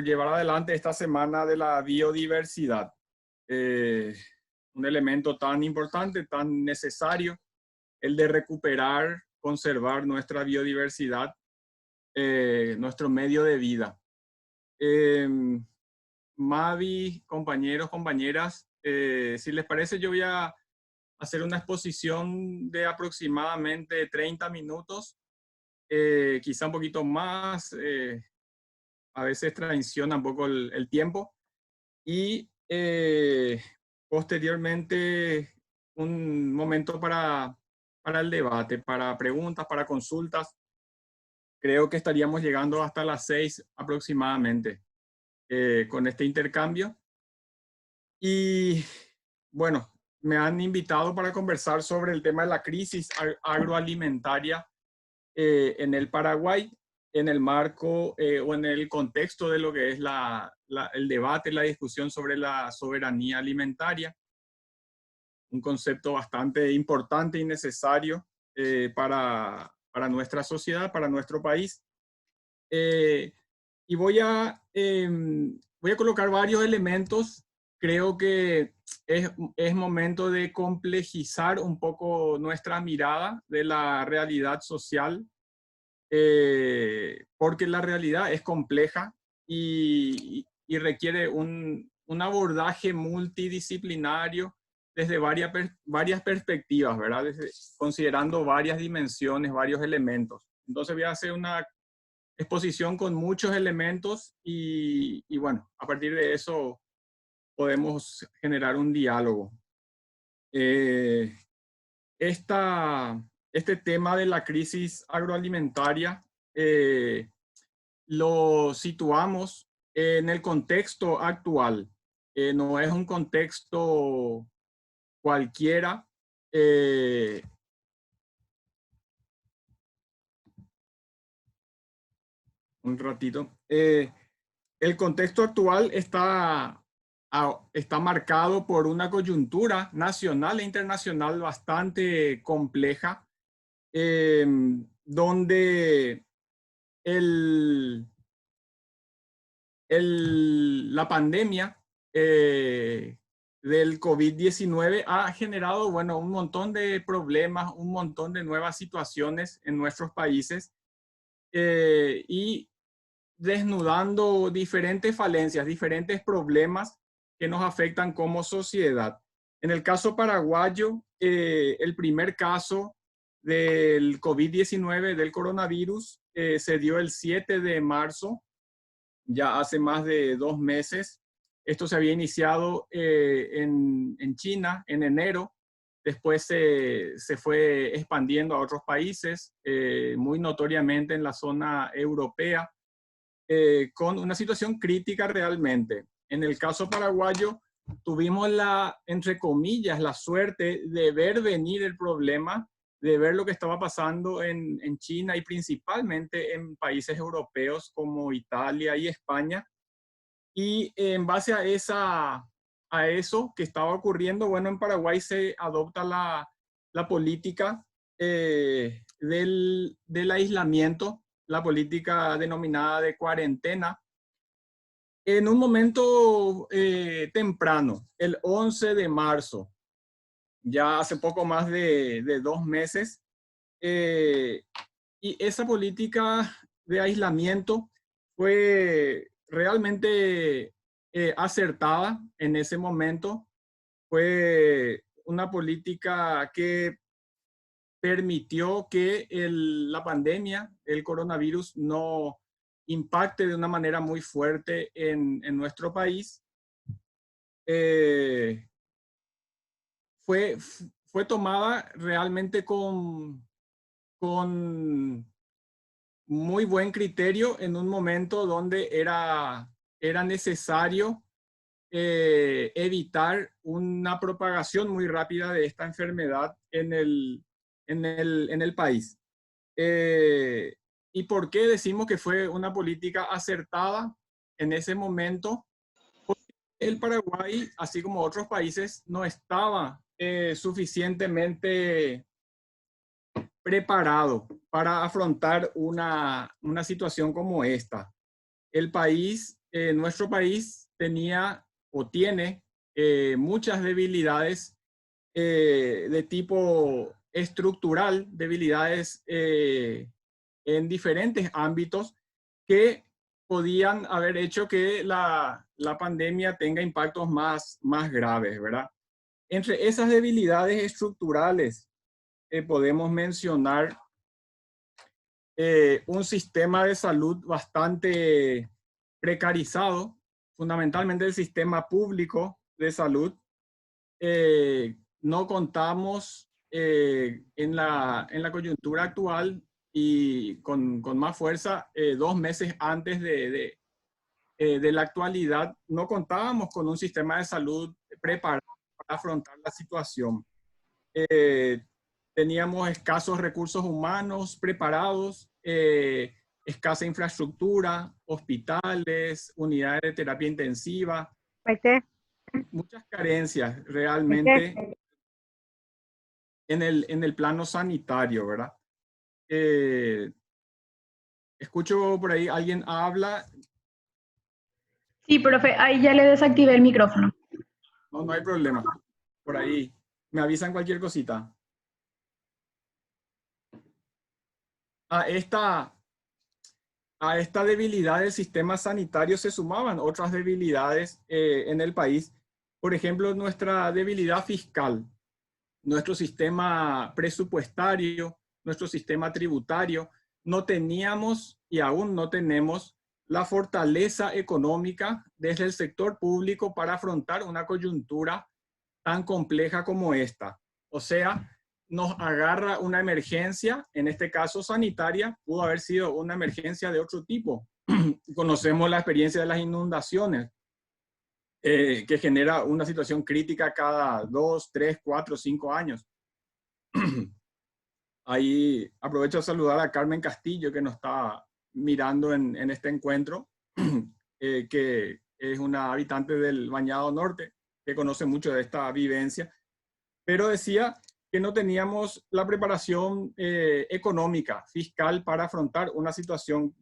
llevar adelante esta semana de la biodiversidad. Un elemento tan importante, tan necesario, el de recuperar, conservar nuestra biodiversidad, nuestro medio de vida. Mavi, compañeros, compañeras, si les parece, yo voy a hacer una exposición de aproximadamente 30 minutos, quizá un poquito más, a veces traiciona un poco el tiempo, y posteriormente un momento para el debate, para preguntas, para consultas. Creo que estaríamos llegando hasta las 6 aproximadamente con este intercambio. Y bueno, me han invitado para conversar sobre el tema de la crisis agroalimentaria en el Paraguay, en el marco o en el contexto de lo que es el debate, la discusión sobre la soberanía alimentaria, un concepto bastante importante y necesario para nuestra sociedad, para nuestro país. Y voy a colocar varios elementos. Creo que es momento de complejizar un poco nuestra mirada de la realidad social, porque la realidad es compleja y requiere un abordaje multidisciplinario desde varias perspectivas, ¿verdad? Considerando varias dimensiones, varios elementos. Entonces voy a hacer una exposición con muchos elementos y bueno, a partir de eso podemos generar un diálogo. Este tema de la crisis agroalimentaria lo situamos en el contexto actual. No es un contexto cualquiera. Un ratito. El contexto actual está marcado por una coyuntura nacional e internacional bastante compleja, donde la pandemia del COVID-19 ha generado, bueno, un montón de problemas, un montón de nuevas situaciones en nuestros países, y desnudando diferentes falencias, diferentes problemas que nos afectan como sociedad. En el caso paraguayo, el primer caso del COVID-19, del coronavirus, se dio el 7 de marzo, ya hace más de 2 meses. Esto se había iniciado en China en enero. Después se fue expandiendo a otros países, muy notoriamente en la zona europea, con una situación crítica realmente. En el caso paraguayo, tuvimos entre comillas, la suerte de ver venir el problema, de ver lo que estaba pasando en China y principalmente en países europeos como Italia y España. Y en base a eso que estaba ocurriendo, bueno, en Paraguay se adopta la política del aislamiento, la política denominada de cuarentena, en un momento temprano, el 11 de marzo, ya hace poco más de 2 meses. Y esa política de aislamiento fue realmente acertada en ese momento. Fue una política que permitió que la pandemia, el coronavirus, no impacte de una manera muy fuerte en nuestro país. Fue tomada realmente con muy buen criterio en un momento donde era necesario evitar una propagación muy rápida de esta enfermedad en el país. ¿Y por qué decimos que fue una política acertada en ese momento? Porque el Paraguay, así como otros países, no estaba suficientemente preparado para afrontar una situación como esta. El país nuestro país tenía o tiene muchas debilidades de tipo estructural, debilidades en diferentes ámbitos que podían haber hecho que la pandemia tenga impactos más graves, ¿verdad? Entre esas debilidades estructurales podemos mencionar un sistema de salud bastante precarizado, fundamentalmente el sistema público de salud. No contamos en la coyuntura actual y con más fuerza, 2 meses antes de la actualidad, no contábamos con un sistema de salud preparado para afrontar la situación. Eh, Teníamos escasos recursos humanos preparados, escasa infraestructura, hospitales, unidades de terapia intensiva, muchas carencias realmente en el plano sanitario, ¿verdad? Escucho por ahí, alguien habla. Sí, profe, ahí ya le desactivé el micrófono. No, no hay problema. Por ahí me avisan cualquier cosita. A esta debilidad del sistema sanitario se sumaban otras debilidades en el país. Por ejemplo, nuestra debilidad fiscal, nuestro sistema presupuestario, nuestro sistema tributario. No teníamos y aún no tenemos la fortaleza económica desde el sector público para afrontar una coyuntura tan compleja como esta. O sea, nos agarra una emergencia, en este caso sanitaria, pudo haber sido una emergencia de otro tipo. Conocemos la experiencia de las inundaciones, que genera una situación crítica cada 2, 3, 4, 5 años. Ahí aprovecho a saludar a Carmen Castillo, que nos está mirando en este encuentro, que es una habitante del Bañado Norte, que conoce mucho de esta vivencia, pero decía que no teníamos la preparación económica, fiscal, para afrontar una situación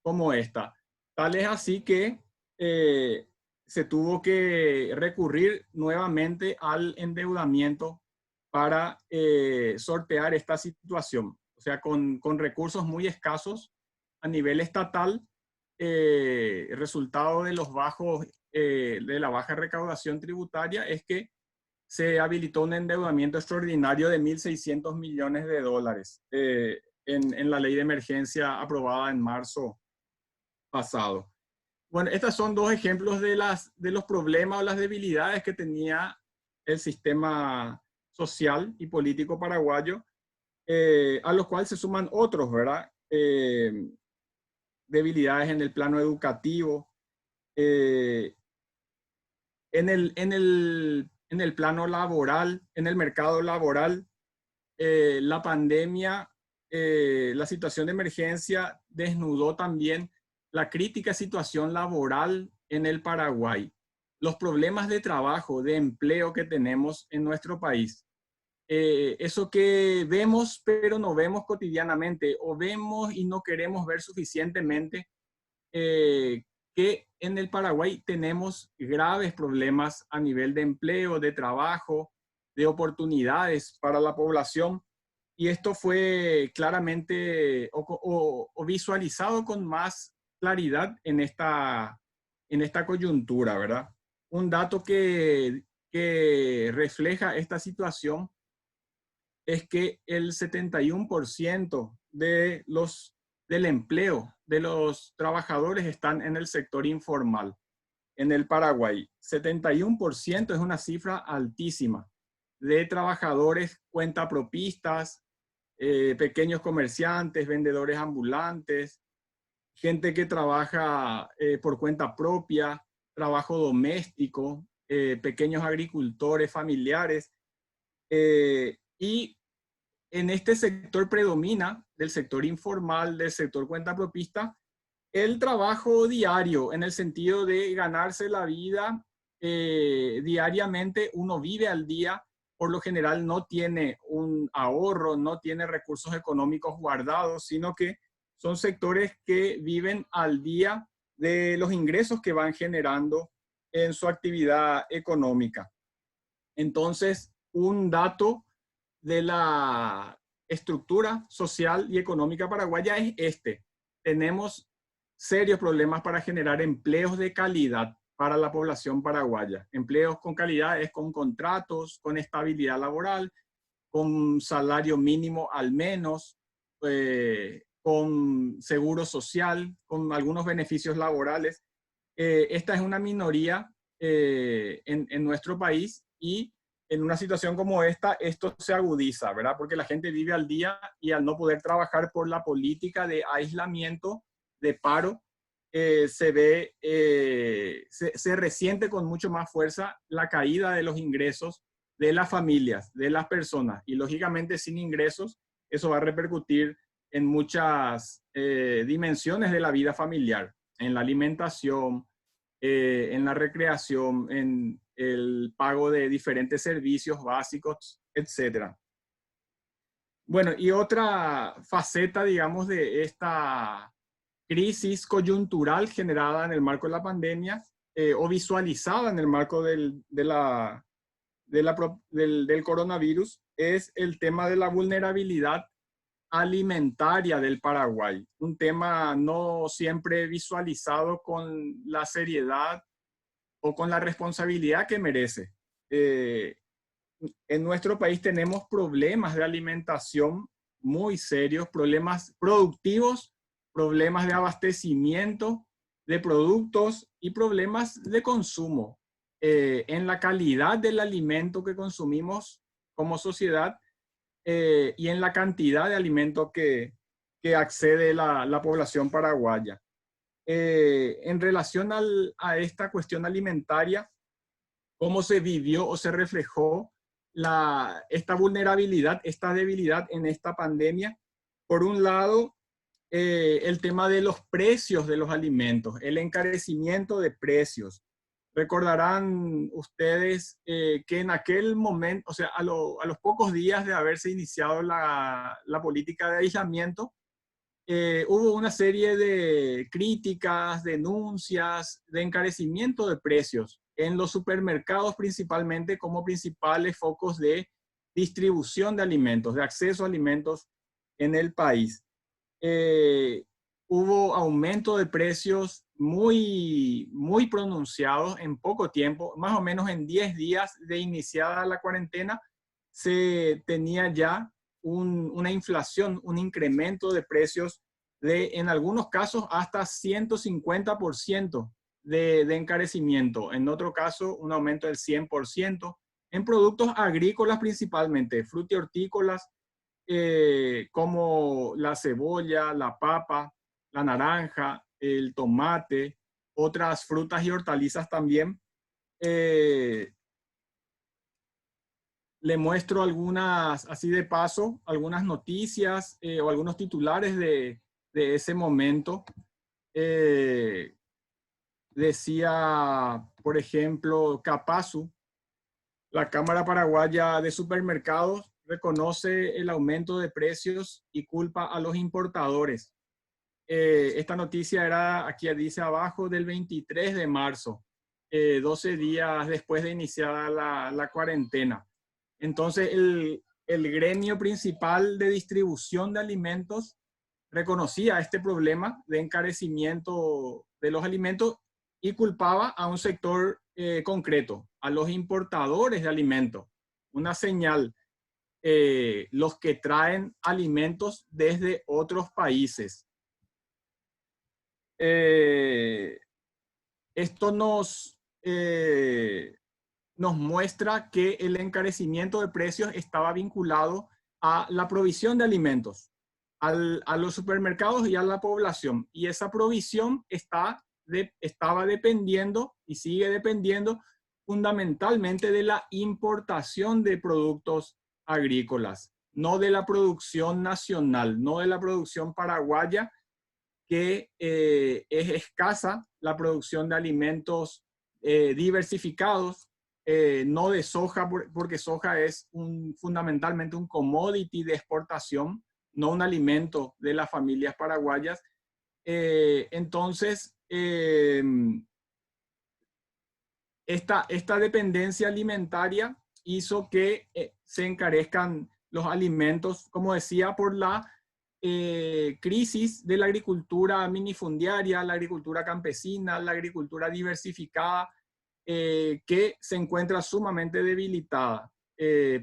como esta. Tal es así que se tuvo que recurrir nuevamente al endeudamiento para sortear esta situación. O sea, con recursos muy escasos a nivel estatal, resultado de de la baja recaudación tributaria es que se habilitó un endeudamiento extraordinario de 1.600 millones de dólares en la ley de emergencia aprobada en marzo pasado. Bueno, estos son dos ejemplos de los problemas o las debilidades que tenía el sistema social y político paraguayo, a los cuales se suman otros, ¿verdad? Debilidades en el plano educativo, en el plano laboral, en el mercado laboral. La pandemia, la situación de emergencia desnudó también la crítica situación laboral en el Paraguay, los problemas de trabajo, de empleo que tenemos en nuestro país. Eso que vemos pero no vemos cotidianamente, o vemos y no queremos ver suficientemente, que en el Paraguay tenemos graves problemas a nivel de empleo, de trabajo, de oportunidades para la población. Y esto fue claramente o visualizado con más claridad en esta coyuntura, ¿verdad? Un dato que refleja esta situación es que el 71% del empleo de los trabajadores están en el sector informal. En el Paraguay, 71% es una cifra altísima de trabajadores cuentapropistas, pequeños comerciantes, vendedores ambulantes, gente que trabaja por cuenta propia, trabajo doméstico, pequeños agricultores familiares. Y en este sector predomina, del sector informal, del sector cuentapropista, el trabajo diario, en el sentido de ganarse la vida diariamente. Uno vive al día, por lo general no tiene un ahorro, no tiene recursos económicos guardados, sino que son sectores que viven al día de los ingresos que van generando en su actividad económica. Entonces, un dato de la estructura social y económica paraguaya es este. Tenemos serios problemas para generar empleos de calidad para la población paraguaya. Empleos con calidad es con contratos, con estabilidad laboral, con salario mínimo al menos, con seguro social, con algunos beneficios laborales. Esta es una minoría en nuestro país y en una situación como esta, esto se agudiza, ¿verdad? Porque la gente vive al día y al no poder trabajar por la política de aislamiento, de paro, se resiente con mucho más fuerza la caída de los ingresos de las familias, de las personas. Y lógicamente sin ingresos, eso va a repercutir en muchas dimensiones de la vida familiar, en la alimentación, en la recreación, en el pago de diferentes servicios básicos, etc. Bueno, y otra faceta, digamos, de esta crisis coyuntural generada en el marco de la pandemia o visualizada en el marco del coronavirus es el tema de la vulnerabilidad alimentaria del Paraguay, un tema no siempre visualizado con la seriedad o con la responsabilidad que merece. En nuestro país tenemos problemas de alimentación muy serios, problemas productivos, problemas de abastecimiento de productos y problemas de consumo en la calidad del alimento que consumimos como sociedad y en la cantidad de alimento que accede la población paraguaya. En relación a esta cuestión alimentaria, cómo se vivió o se reflejó esta vulnerabilidad, esta debilidad en esta pandemia. Por un lado, el tema de los precios de los alimentos, el encarecimiento de precios. Recordarán ustedes que en aquel momento, o sea, a los pocos días de haberse iniciado la política de aislamiento, hubo una serie de críticas, denuncias, de encarecimiento de precios en los supermercados principalmente como principales focos de distribución de alimentos, de acceso a alimentos en el país. Hubo aumento de precios muy pronunciados en poco tiempo, más o menos en 10 días de iniciada la cuarentena, se tenía ya una inflación, un incremento de precios de, en algunos casos, hasta 150% de encarecimiento. En otro caso, un aumento del 100%. En productos agrícolas principalmente, frutihortícolas, como la cebolla, la papa, la naranja, el tomate, otras frutas y hortalizas también. Le muestro algunas, así de paso, algunas noticias o algunos titulares de ese momento. Decía, por ejemplo, Capasu, la Cámara Paraguaya de Supermercados reconoce el aumento de precios y culpa a los importadores. Esta noticia era, aquí dice abajo, del 23 de marzo, 12 días después de iniciar la cuarentena. Entonces, el gremio principal de distribución de alimentos reconocía este problema de encarecimiento de los alimentos y culpaba a un sector concreto, a los importadores de alimentos. Una señal, los que traen alimentos desde otros países. Esto nos muestra que el encarecimiento de precios estaba vinculado a la provisión de alimentos, a los supermercados y a la población. Y esa provisión estaba dependiendo y sigue dependiendo fundamentalmente de la importación de productos agrícolas, no de la producción nacional, no de la producción paraguaya, que es escasa la producción de alimentos diversificados, no de soja, porque soja es fundamentalmente un commodity de exportación, no un alimento de las familias paraguayas. Entonces, esta dependencia alimentaria hizo que se encarezcan los alimentos, como decía, por la crisis de la agricultura minifundiaria, la agricultura campesina, la agricultura diversificada, que se encuentra sumamente debilitada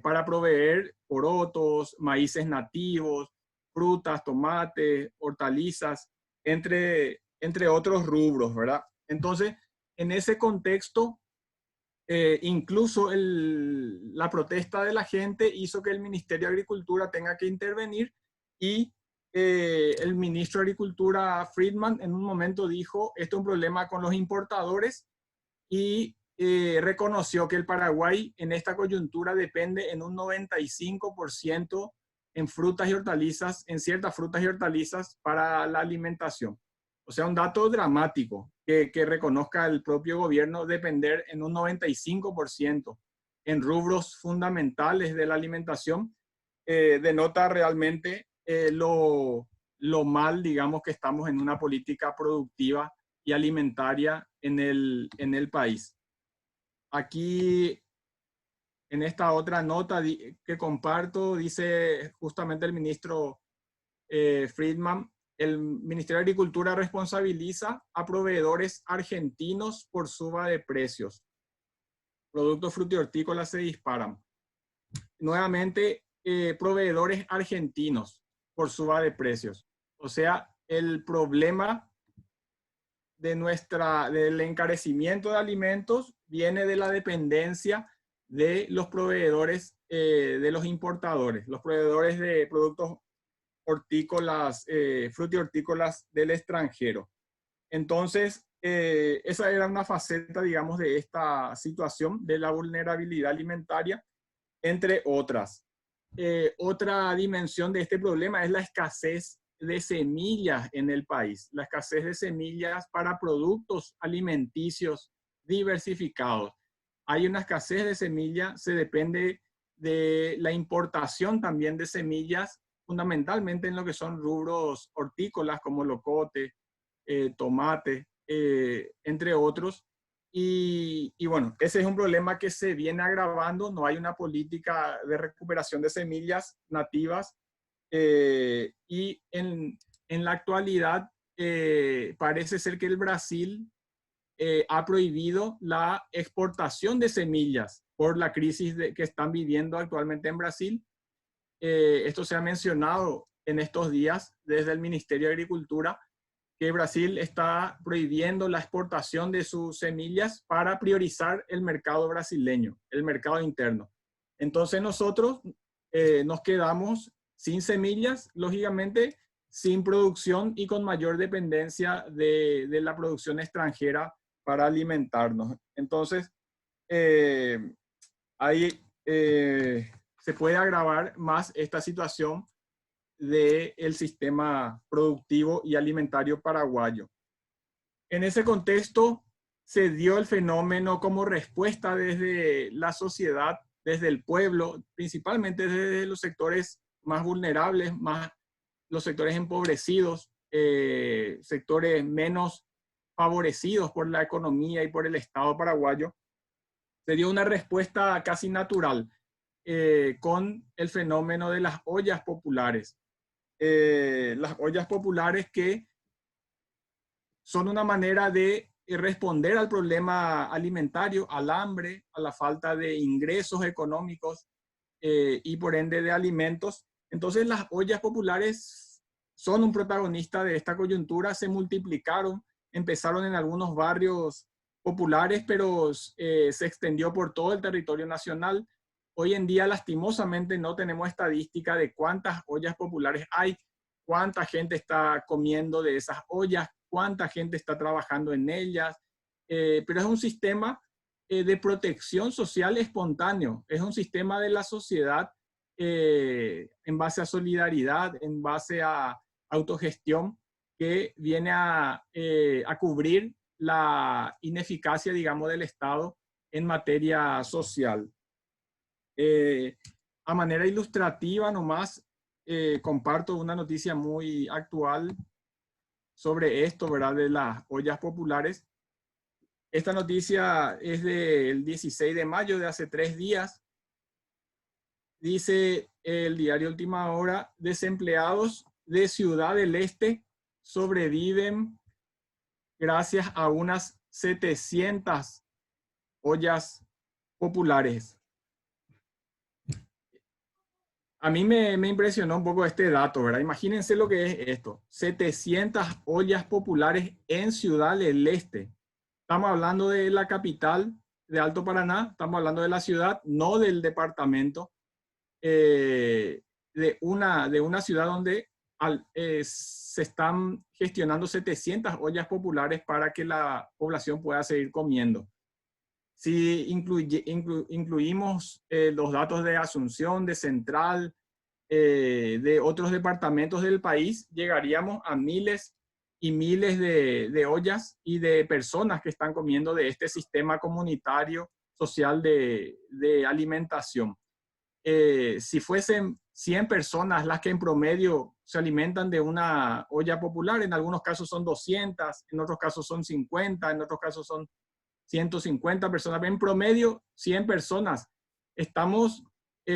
para proveer porotos, maíces nativos, frutas, tomates, hortalizas, entre otros rubros, ¿verdad? Entonces, en ese contexto, incluso la protesta de la gente hizo que el Ministerio de Agricultura tenga que intervenir y el ministro de Agricultura, Friedman, en un momento dijo, esto es un problema con los importadores y reconoció que el Paraguay en esta coyuntura depende en un 95% en frutas y hortalizas, en ciertas frutas y hortalizas para la alimentación. O sea, un dato dramático que reconozca el propio gobierno depender en un 95% en rubros fundamentales de la alimentación, denota realmente lo mal, digamos, que estamos en una política productiva y alimentaria en el país. Aquí, en esta otra nota que comparto, dice justamente el ministro Friedman, el Ministerio de Agricultura responsabiliza a proveedores argentinos por suba de precios. Productos frutícolas se disparan. Nuevamente, proveedores argentinos por suba de precios. O sea, el problema del encarecimiento de alimentos viene de la dependencia de los proveedores, de los importadores, los proveedores de productos hortícolas, frutihortícolas del extranjero. Entonces, esa era una faceta, digamos, de esta situación de la vulnerabilidad alimentaria, entre otras. Otra dimensión de este problema es la escasez de semillas en el país, la escasez de semillas para productos alimenticios diversificados. Hay una escasez de semillas, se depende de la importación también de semillas, fundamentalmente en lo que son rubros hortícolas como locote, tomate, entre otros. Y bueno, ese es un problema que se viene agravando, no hay una política de recuperación de semillas nativas y en la actualidad parece ser que el Brasil ha prohibido la exportación de semillas por la crisis que están viviendo actualmente en Brasil. Esto se ha mencionado en estos días desde el Ministerio de Agricultura, que Brasil está prohibiendo la exportación de sus semillas para priorizar el mercado brasileño, el mercado interno. Entonces nosotros nos quedamos sin semillas, lógicamente sin producción y con mayor dependencia de la producción extranjera para alimentarnos. Entonces, ahí se puede agravar más esta situación del sistema productivo y alimentario paraguayo. En ese contexto se dio el fenómeno como respuesta desde la sociedad, desde el pueblo, principalmente desde los sectores más vulnerables, más los sectores empobrecidos, sectores menos favorecidos por la economía y por el Estado paraguayo. Se dio una respuesta casi natural con el fenómeno de las ollas populares. Las ollas populares que son una manera de responder al problema alimentario, al hambre, a la falta de ingresos económicos y por ende de alimentos. Entonces las ollas populares son un protagonista de esta coyuntura, se multiplicaron, empezaron en algunos barrios populares, pero se extendió por todo el territorio nacional. Hoy en día, lastimosamente, no tenemos estadística de cuántas ollas populares hay, cuánta gente está comiendo de esas ollas, cuánta gente está trabajando en ellas, pero es un sistema de protección social espontáneo, es un sistema de la sociedad en base a solidaridad, en base a autogestión, que viene a cubrir la ineficacia, digamos, del Estado en materia social. A manera ilustrativa nomás, comparto una noticia muy actual sobre esto, ¿verdad? De las ollas populares. Esta noticia es del 16 de mayo, de hace 3 días. Dice el diario Última Hora: desempleados de Ciudad del Este sobreviven gracias a unas 700 ollas populares. A mí me impresionó un poco este dato, ¿verdad? Imagínense lo que es esto: 700 ollas populares en Ciudad del Este. Estamos hablando de la capital de Alto Paraná, estamos hablando de la ciudad, no del departamento, de una ciudad donde se están gestionando 700 ollas populares para que la población pueda seguir comiendo. Si incluimos los datos de Asunción, de Central, de otros departamentos del país, llegaríamos a miles y miles de ollas y de personas que están comiendo de este sistema comunitario social de alimentación. Si fuesen 100 personas las que en promedio se alimentan de una olla popular, en algunos casos son 200, en otros casos son 50, en otros casos son 150 personas, en promedio 100 personas. Estamos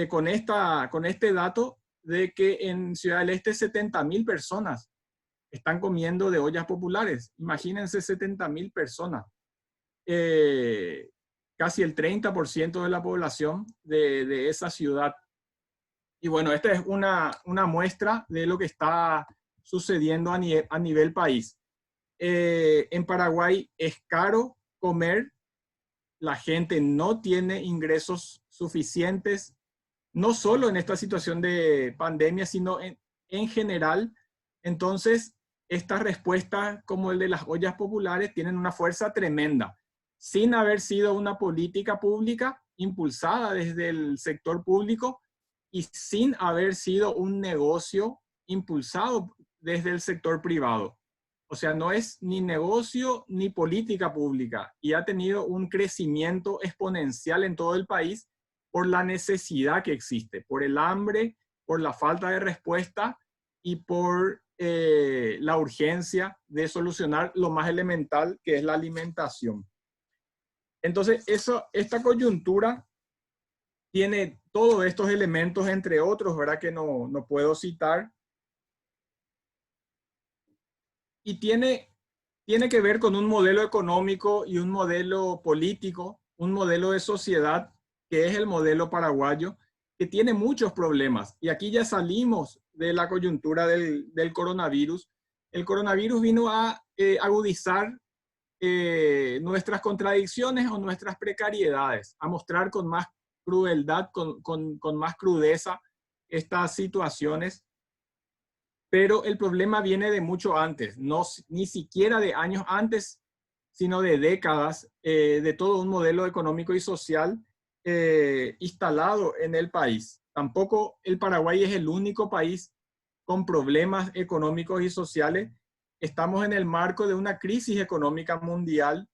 con este dato de que en Ciudad del Este 70.000 personas están comiendo de ollas populares. Imagínense 70.000 personas. Casi el 30% de la población de esa ciudad. Y bueno, esta es una muestra de lo que está sucediendo a nivel país. En Paraguay es caro comer, la gente no tiene ingresos suficientes, no solo en esta situación de pandemia, sino en general. Entonces, estas respuestas como el de las ollas populares tienen una fuerza tremenda, sin haber sido una política pública impulsada desde el sector público y sin haber sido un negocio impulsado desde el sector privado. O sea, no es ni negocio ni política pública, y ha tenido un crecimiento exponencial en todo el país por la necesidad que existe, por el hambre, por la falta de respuesta y por la urgencia de solucionar lo más elemental, que es la alimentación. Entonces, esta coyuntura tiene todos estos elementos, entre otros, ¿verdad? Que no puedo citar. Y tiene que ver con un modelo económico y un modelo político, un modelo de sociedad, que es el modelo paraguayo, que tiene muchos problemas. Y aquí ya salimos de la coyuntura del coronavirus. El coronavirus vino a agudizar nuestras contradicciones o nuestras precariedades, a mostrar con más crueldad, con más crudeza estas situaciones. Pero el problema viene de mucho antes, no ni siquiera de años antes, sino de décadas, de todo un modelo económico y social instalado en el país. Tampoco el Paraguay es el único país con problemas económicos y sociales. Estamos en el marco de una crisis económica mundial.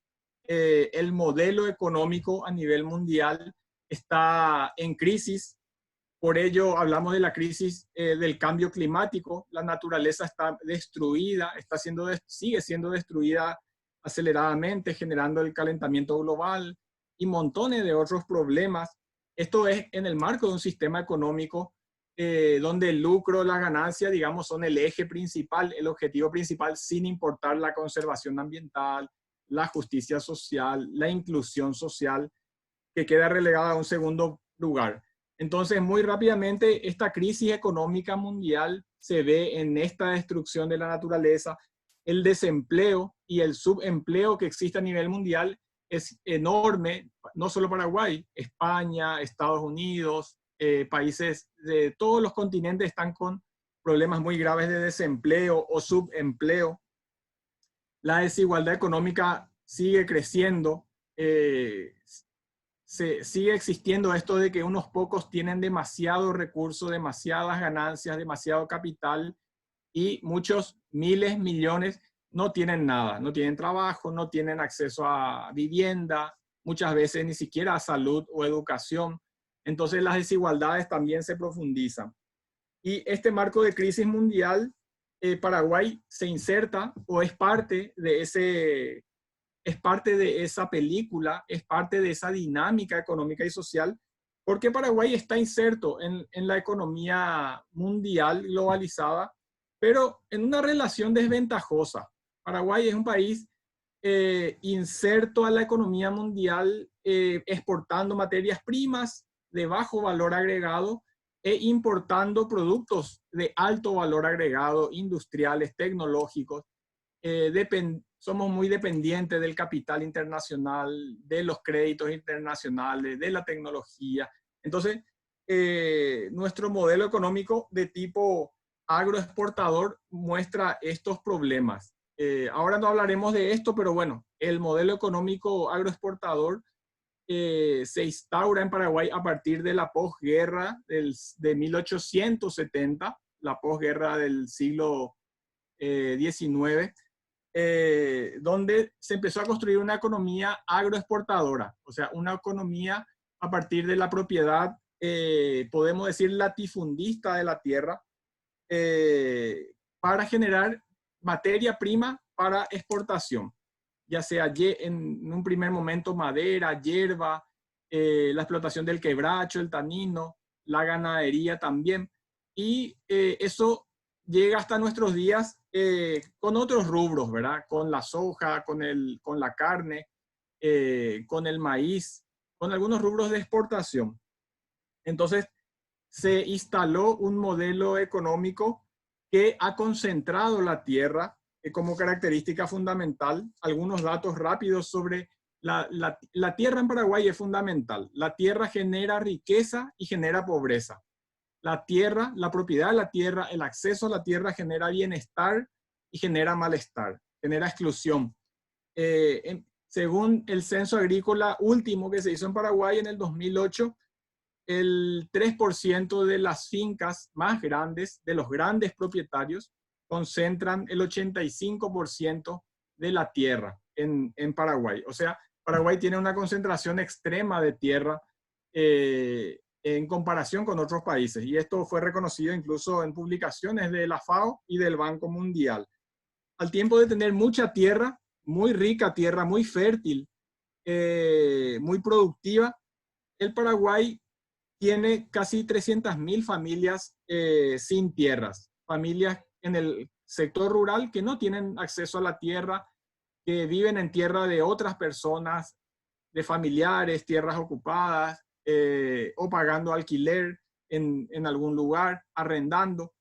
El modelo económico a nivel mundial está en crisis. Por ello hablamos de la crisis del cambio climático. La naturaleza está destruida, sigue siendo destruida aceleradamente, generando el calentamiento global y montones de otros problemas. Esto es en el marco de un sistema económico donde el lucro, la ganancia, digamos, son el eje principal, el objetivo principal, sin importar la conservación ambiental, la justicia social, la inclusión social, que queda relegada a un segundo lugar. Entonces, muy rápidamente, esta crisis económica mundial se ve en esta destrucción de la naturaleza. El desempleo y el subempleo que existe a nivel mundial es enorme, no solo Paraguay, España, Estados Unidos, países de todos los continentes están con problemas muy graves de desempleo o subempleo. La desigualdad económica sigue creciendo. Sigue existiendo esto de que unos pocos tienen demasiado recurso, demasiadas ganancias, demasiado capital, y muchos miles, millones no tienen nada, no tienen trabajo, no tienen acceso a vivienda, muchas veces ni siquiera a salud o educación. Entonces las desigualdades también se profundizan. Y este marco de crisis mundial Paraguay se inserta o es parte de esa película, es parte de esa dinámica económica y social, porque Paraguay está inserto en la economía mundial globalizada, pero en una relación desventajosa. Paraguay es un país inserto a la economía mundial, exportando materias primas de bajo valor agregado e importando productos de alto valor agregado, industriales, tecnológicos. Somos muy dependientes del capital internacional, de los créditos internacionales, de la tecnología. Entonces, nuestro modelo económico de tipo agroexportador muestra estos problemas. Ahora no hablaremos de esto, pero bueno, el modelo económico agroexportador se instaura en Paraguay a partir de la posguerra de 1870, la posguerra del siglo XIX, donde se empezó a construir una economía agroexportadora, o sea, una economía a partir de la propiedad, podemos decir, latifundista de la tierra, para generar materia prima para exportación, ya sea en un primer momento madera, hierba, la explotación del quebracho, el tanino, la ganadería también, y eso llega hasta nuestros días con otros rubros, ¿verdad? Con la soja, con la carne, con el maíz, con algunos rubros de exportación. Entonces, se instaló un modelo económico que ha concentrado la tierra como característica fundamental. Algunos datos rápidos sobre la tierra en Paraguay es fundamental. La tierra genera riqueza y genera pobreza. La tierra, la propiedad de la tierra, el acceso a la tierra genera bienestar y genera malestar, genera exclusión. Según el censo agrícola último que se hizo en Paraguay en el 2008, el 3% de las fincas más grandes, de los grandes propietarios, concentran el 85% de la tierra en Paraguay. O sea, Paraguay tiene una concentración extrema de tierra en comparación con otros países. Y esto fue reconocido incluso en publicaciones de la FAO y del Banco Mundial. Al tiempo de tener mucha tierra, muy rica tierra, muy fértil, muy productiva, el Paraguay tiene casi 300.000 familias sin tierras, familias en el sector rural que no tienen acceso a la tierra, que viven en tierra de otras personas, de familiares, tierras ocupadas, o pagando alquiler en algún lugar, arrendando,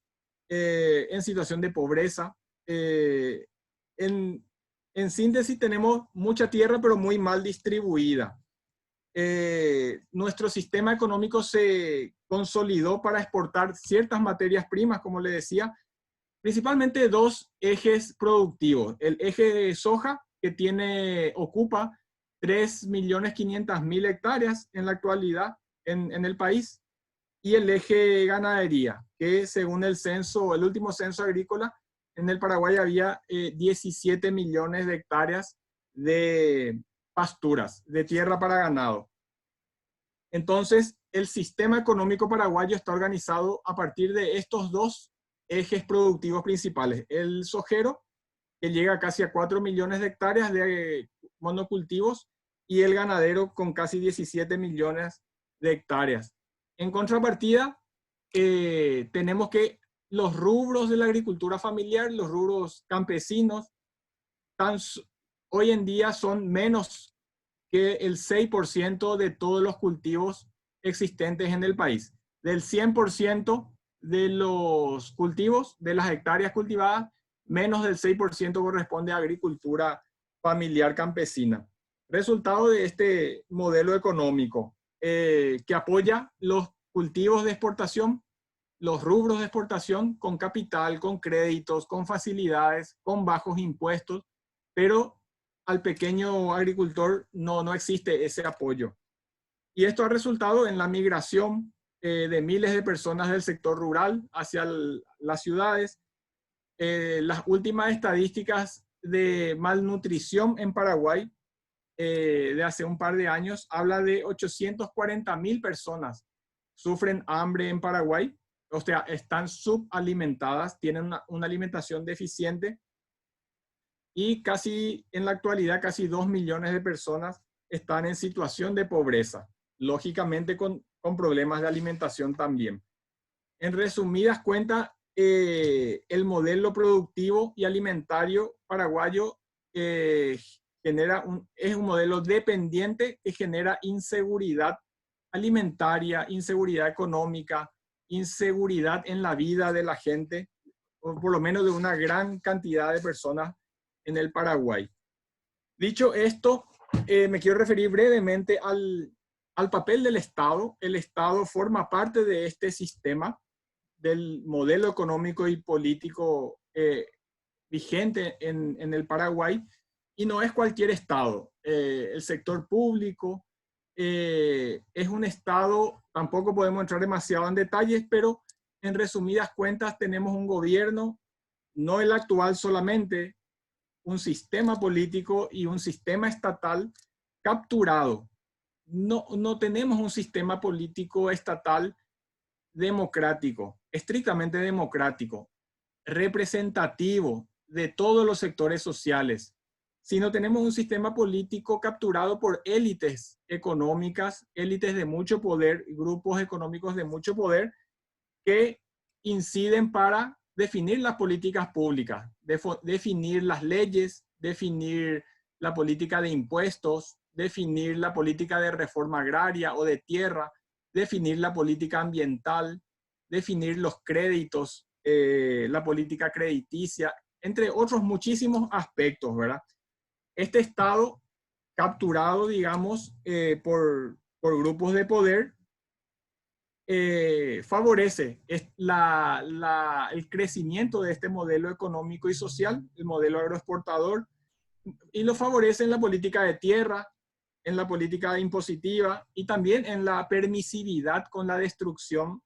en situación de pobreza. En, en síntesis, tenemos mucha tierra, pero muy mal distribuida. Nuestro sistema económico se consolidó para exportar ciertas materias primas, como le decía, principalmente dos ejes productivos. El eje de soja, que ocupa 3.500.000 hectáreas en la actualidad en el país, y el eje ganadería, que según el último censo agrícola, en el Paraguay había 17 millones de hectáreas de pasturas, de tierra para ganado. Entonces, el sistema económico paraguayo está organizado a partir de estos dos ejes productivos principales. El sojero, que llega casi a 4 millones de hectáreas de monocultivos, y el ganadero con casi 17 millones de hectáreas. En contrapartida, tenemos que los rubros de la agricultura familiar, los rubros campesinos, hoy en día son menos que el 6% de todos los cultivos existentes en el país. Del 100% de los cultivos, de las hectáreas cultivadas, menos del 6% corresponde a agricultura familiar campesina. Resultado de este modelo económico que apoya los cultivos de exportación, los rubros de exportación con capital, con créditos, con facilidades, con bajos impuestos, pero al pequeño agricultor no existe ese apoyo. Y esto ha resultado en la migración de miles de personas del sector rural hacia las ciudades. Las últimas estadísticas de malnutrición en Paraguay de hace un par de años habla de 840.000 personas sufren hambre en Paraguay, o sea, están subalimentadas, tienen una alimentación deficiente y casi en la actualidad casi 2 millones de personas están en situación de pobreza, lógicamente con problemas de alimentación también. En resumidas cuentas, el modelo productivo y alimentario paraguayo es un modelo dependiente que genera inseguridad alimentaria, inseguridad económica, inseguridad en la vida de la gente, o por lo menos de una gran cantidad de personas en el Paraguay. Dicho esto, me quiero referir brevemente al papel del Estado. El Estado forma parte de este sistema, del modelo económico y político vigente en el Paraguay, y no es cualquier Estado. El sector público es un Estado, tampoco podemos entrar demasiado en detalles, pero en resumidas cuentas tenemos un gobierno, no el actual solamente, un sistema político y un sistema estatal capturado. No tenemos un sistema político estatal democrático, estrictamente democrático, representativo de todos los sectores sociales, sino tenemos un sistema político capturado por élites económicas, élites de mucho poder, grupos económicos de mucho poder, que inciden para definir las políticas públicas, definir las leyes, definir la política de impuestos, definir la política de reforma agraria o de tierra, definir la política ambiental, definir los créditos, la política crediticia, entre otros muchísimos aspectos, ¿verdad? Este Estado capturado, digamos, por grupos de poder, favorece el crecimiento de este modelo económico y social, el modelo agroexportador, y lo favorece en la política de tierra, en la política impositiva y también en la permisividad con la destrucción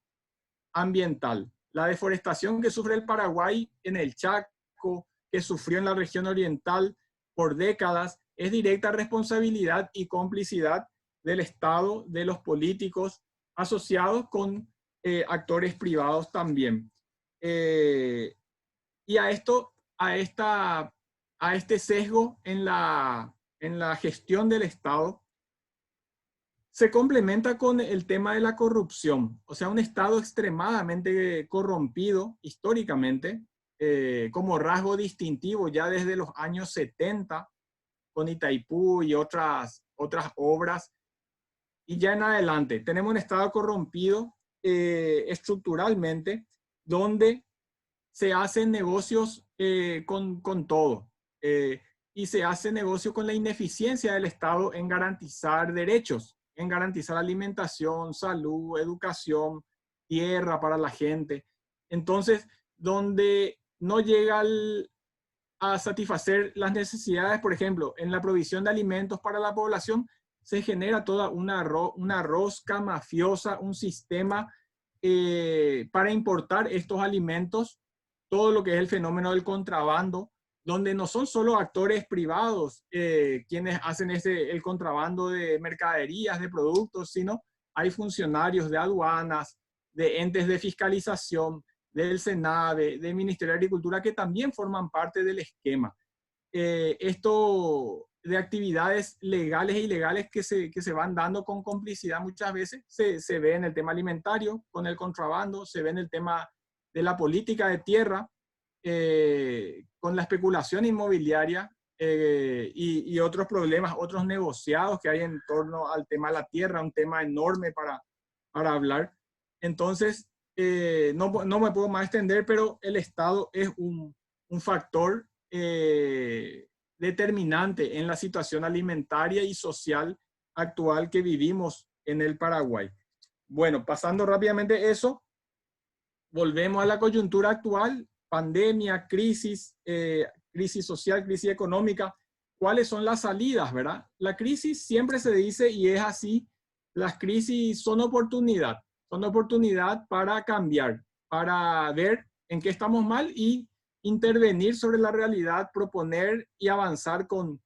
ambiental. La deforestación que sufre el Paraguay en el Chaco, que sufrió en la región oriental por décadas, es directa responsabilidad y complicidad del Estado, de los políticos, asociados con actores privados también. Y a este sesgo en la gestión del Estado se complementa con el tema de la corrupción. O sea, un Estado extremadamente corrompido históricamente, como rasgo distintivo ya desde los años 70, con Itaipú y otras obras. Y ya en adelante, tenemos un Estado corrompido estructuralmente, donde se hacen negocios con todo. Y se hace negocio con la ineficiencia del Estado en garantizar derechos, en garantizar alimentación, salud, educación, tierra para la gente. Entonces, donde no llega a satisfacer las necesidades, por ejemplo, en la provisión de alimentos para la población, se genera toda una rosca mafiosa, un sistema para importar estos alimentos, todo lo que es el fenómeno del contrabando, donde no son solo actores privados quienes hacen el contrabando de mercaderías, de productos, sino hay funcionarios de aduanas, de entes de fiscalización, del SENAVE, del Ministerio de Agricultura, que también forman parte del esquema. Esto de actividades legales e ilegales que se van dando con complicidad muchas veces, se ve en el tema alimentario, con el contrabando, se ve en el tema de la política de tierra, con la especulación inmobiliaria y otros problemas, otros negociados que hay en torno al tema de la tierra, un tema enorme para hablar. Entonces, no me puedo más extender, pero el Estado es un factor determinante en la situación alimentaria y social actual que vivimos en el Paraguay. Bueno, pasando rápidamente eso, volvemos a la coyuntura actual, pandemia, crisis social, crisis económica. ¿Cuáles son las salidas, verdad? La crisis siempre se dice, y es así, las crisis son oportunidad para cambiar, para ver en qué estamos mal y intervenir sobre la realidad, proponer y avanzar con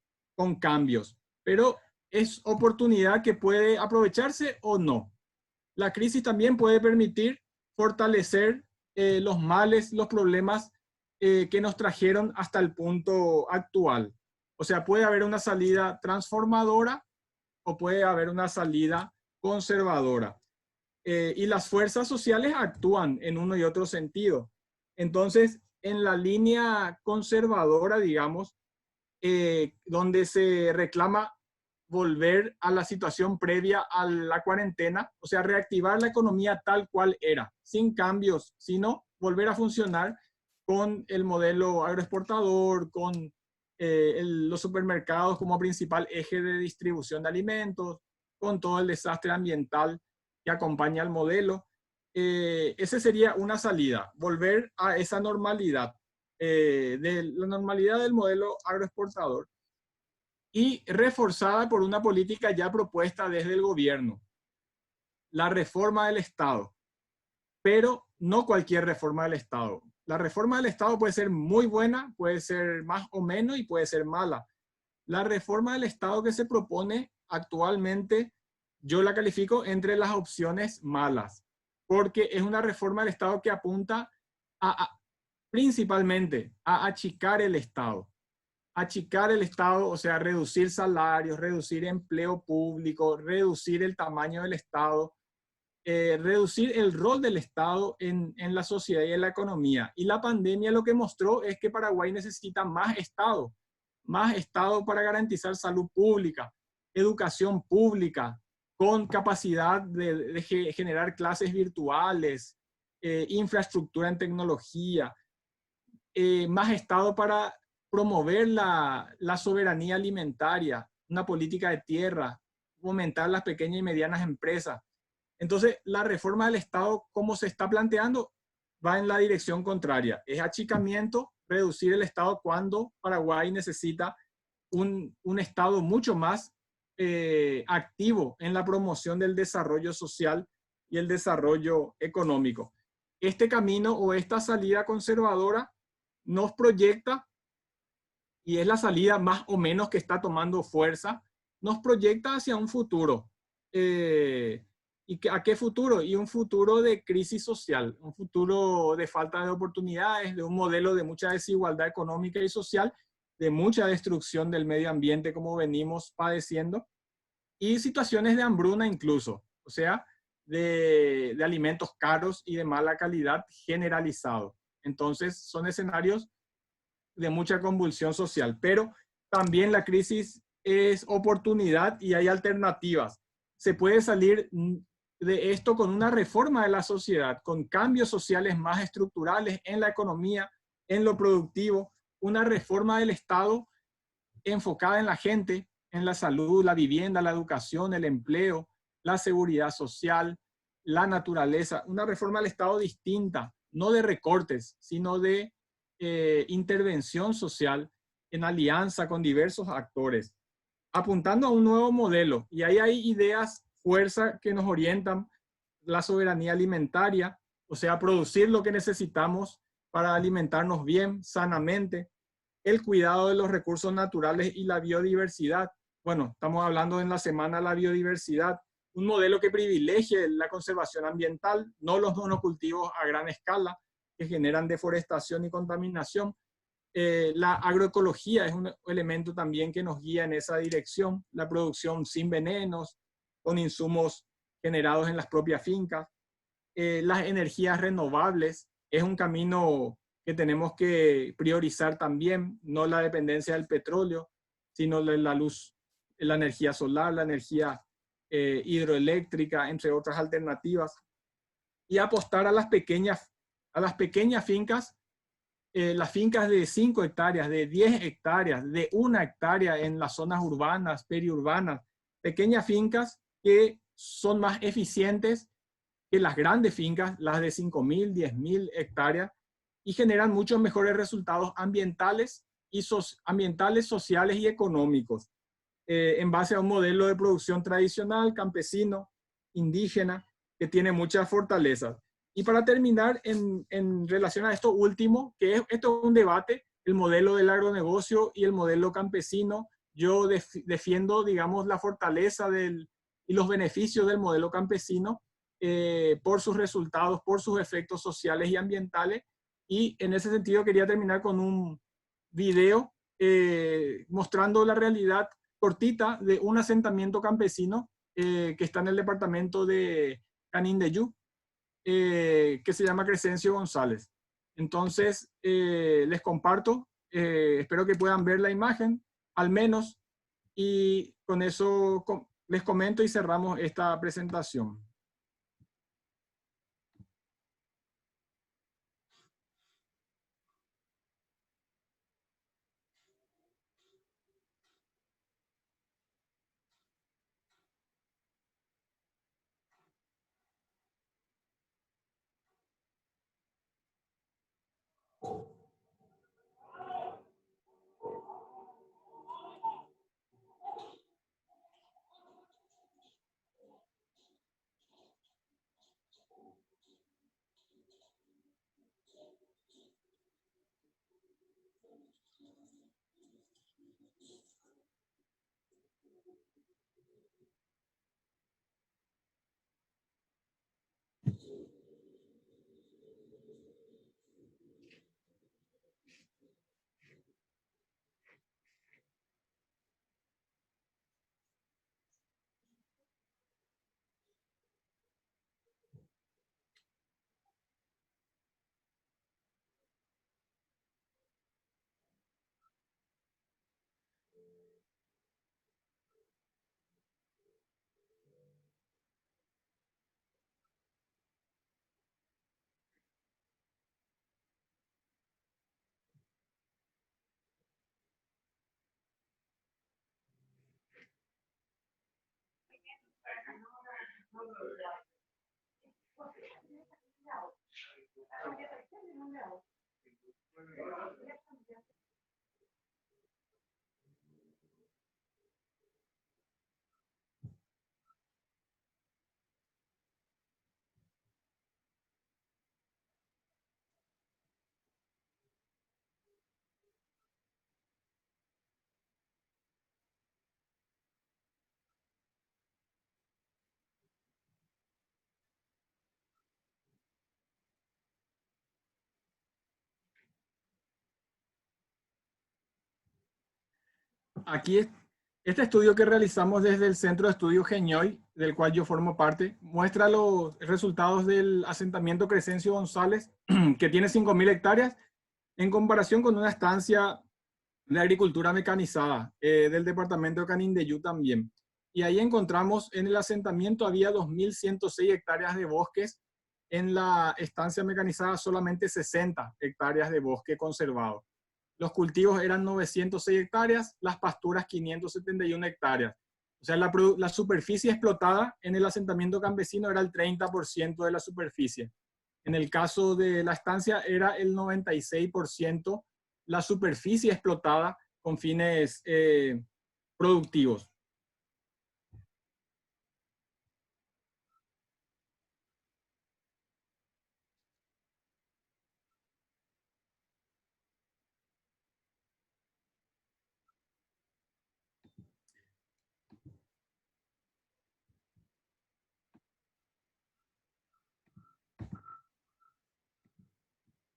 cambios. Pero es oportunidad que puede aprovecharse o no. La crisis también puede permitir fortalecer los males, los problemas que nos trajeron hasta el punto actual. O sea, puede haber una salida transformadora o puede haber una salida conservadora. Y las fuerzas sociales actúan en uno y otro sentido. Entonces, en la línea conservadora, digamos, donde se reclama volver a la situación previa a la cuarentena, o sea, reactivar la economía tal cual era, sin cambios, sino volver a funcionar con el modelo agroexportador, con los supermercados como principal eje de distribución de alimentos, con todo el desastre ambiental que acompaña al modelo. Esa sería una salida, volver a esa normalidad, de la normalidad del modelo agroexportador y reforzada por una política ya propuesta desde el gobierno, la reforma del Estado, pero no cualquier reforma del Estado. La reforma del Estado puede ser muy buena, puede ser más o menos y puede ser mala. La reforma del Estado que se propone actualmente, yo la califico entre las opciones malas, porque es una reforma del Estado que apunta principalmente a achicar el Estado. Achicar el Estado, o sea, reducir salarios, reducir empleo público, reducir el tamaño del Estado, reducir el rol del Estado en la sociedad y en la economía. Y la pandemia lo que mostró es que Paraguay necesita más Estado para garantizar salud pública, educación pública, con capacidad de generar clases virtuales, infraestructura en tecnología, más Estado para promover la soberanía alimentaria, una política de tierra, fomentar las pequeñas y medianas empresas. Entonces, la reforma del Estado, como se está planteando, va en la dirección contraria. Es achicamiento, reducir el Estado cuando Paraguay necesita un Estado mucho más activo en la promoción del desarrollo social y el desarrollo económico. Este camino o esta salida conservadora nos proyecta, y es la salida más o menos que está tomando fuerza, nos proyecta hacia un futuro. ¿Y a qué futuro? Y un futuro de crisis social, un futuro de falta de oportunidades, de un modelo de mucha desigualdad económica y social, de mucha destrucción del medio ambiente como venimos padeciendo, y situaciones de hambruna incluso, o sea, de alimentos caros y de mala calidad generalizado. Entonces, son escenarios de mucha convulsión social, pero también la crisis es oportunidad y hay alternativas. Se puede salir de esto con una reforma de la sociedad, con cambios sociales más estructurales en la economía, en lo productivo, una reforma del Estado enfocada en la gente, en la salud, la vivienda, la educación, el empleo, la seguridad social, la naturaleza, una reforma del Estado distinta, no de recortes, sino de intervención social en alianza con diversos actores, apuntando a un nuevo modelo. Y ahí hay ideas, fuerza que nos orientan: la soberanía alimentaria, o sea, producir lo que necesitamos para alimentarnos bien, sanamente, el cuidado de los recursos naturales y la biodiversidad. Bueno, estamos hablando en la semana de la biodiversidad, un modelo que privilegie la conservación ambiental, no los monocultivos a gran escala que generan deforestación y contaminación. La agroecología es un elemento también que nos guía en esa dirección, la producción sin venenos, con insumos generados en las propias fincas. Las energías renovables es un camino que tenemos que priorizar también, no la dependencia del petróleo, sino la luz, la energía solar, la energía hidroeléctrica, entre otras alternativas. Y apostar a las pequeñas fincas, las fincas de 5 hectáreas, de 10 hectáreas, de 1 hectárea en las zonas urbanas, periurbanas, pequeñas fincas que son más eficientes que las grandes fincas, las de 5.000, 10.000 hectáreas, y generan muchos mejores resultados ambientales, ambientales, sociales y económicos, en base a un modelo de producción tradicional, campesino, indígena, que tiene muchas fortalezas. Y para terminar, en relación a esto último, esto es un debate, el modelo del agronegocio y el modelo campesino. Yo defiendo, digamos, la fortaleza y los beneficios del modelo campesino, por sus resultados, por sus efectos sociales y ambientales. Y en ese sentido quería terminar con un video mostrando la realidad cortita de un asentamiento campesino que está en el departamento de Canindeyú, que se llama Crescencio González. Entonces, les comparto, espero que puedan ver la imagen, al menos, y con eso les comento y cerramos esta presentación. Aquí este estudio que realizamos desde el Centro de Estudios Genyoy, del cual yo formo parte, muestra los resultados del asentamiento Crescencio González, que tiene 5.000 hectáreas, en comparación con una estancia de agricultura mecanizada del departamento de Canindeyú también. Y ahí encontramos en el asentamiento había 2.106 hectáreas de bosques, en la estancia mecanizada solamente 60 hectáreas de bosque conservado. Los cultivos eran 906 hectáreas, las pasturas 571 hectáreas. O sea, la superficie explotada en el asentamiento campesino era el 30% de la superficie. En el caso de la estancia era el 96% la superficie explotada con fines productivos.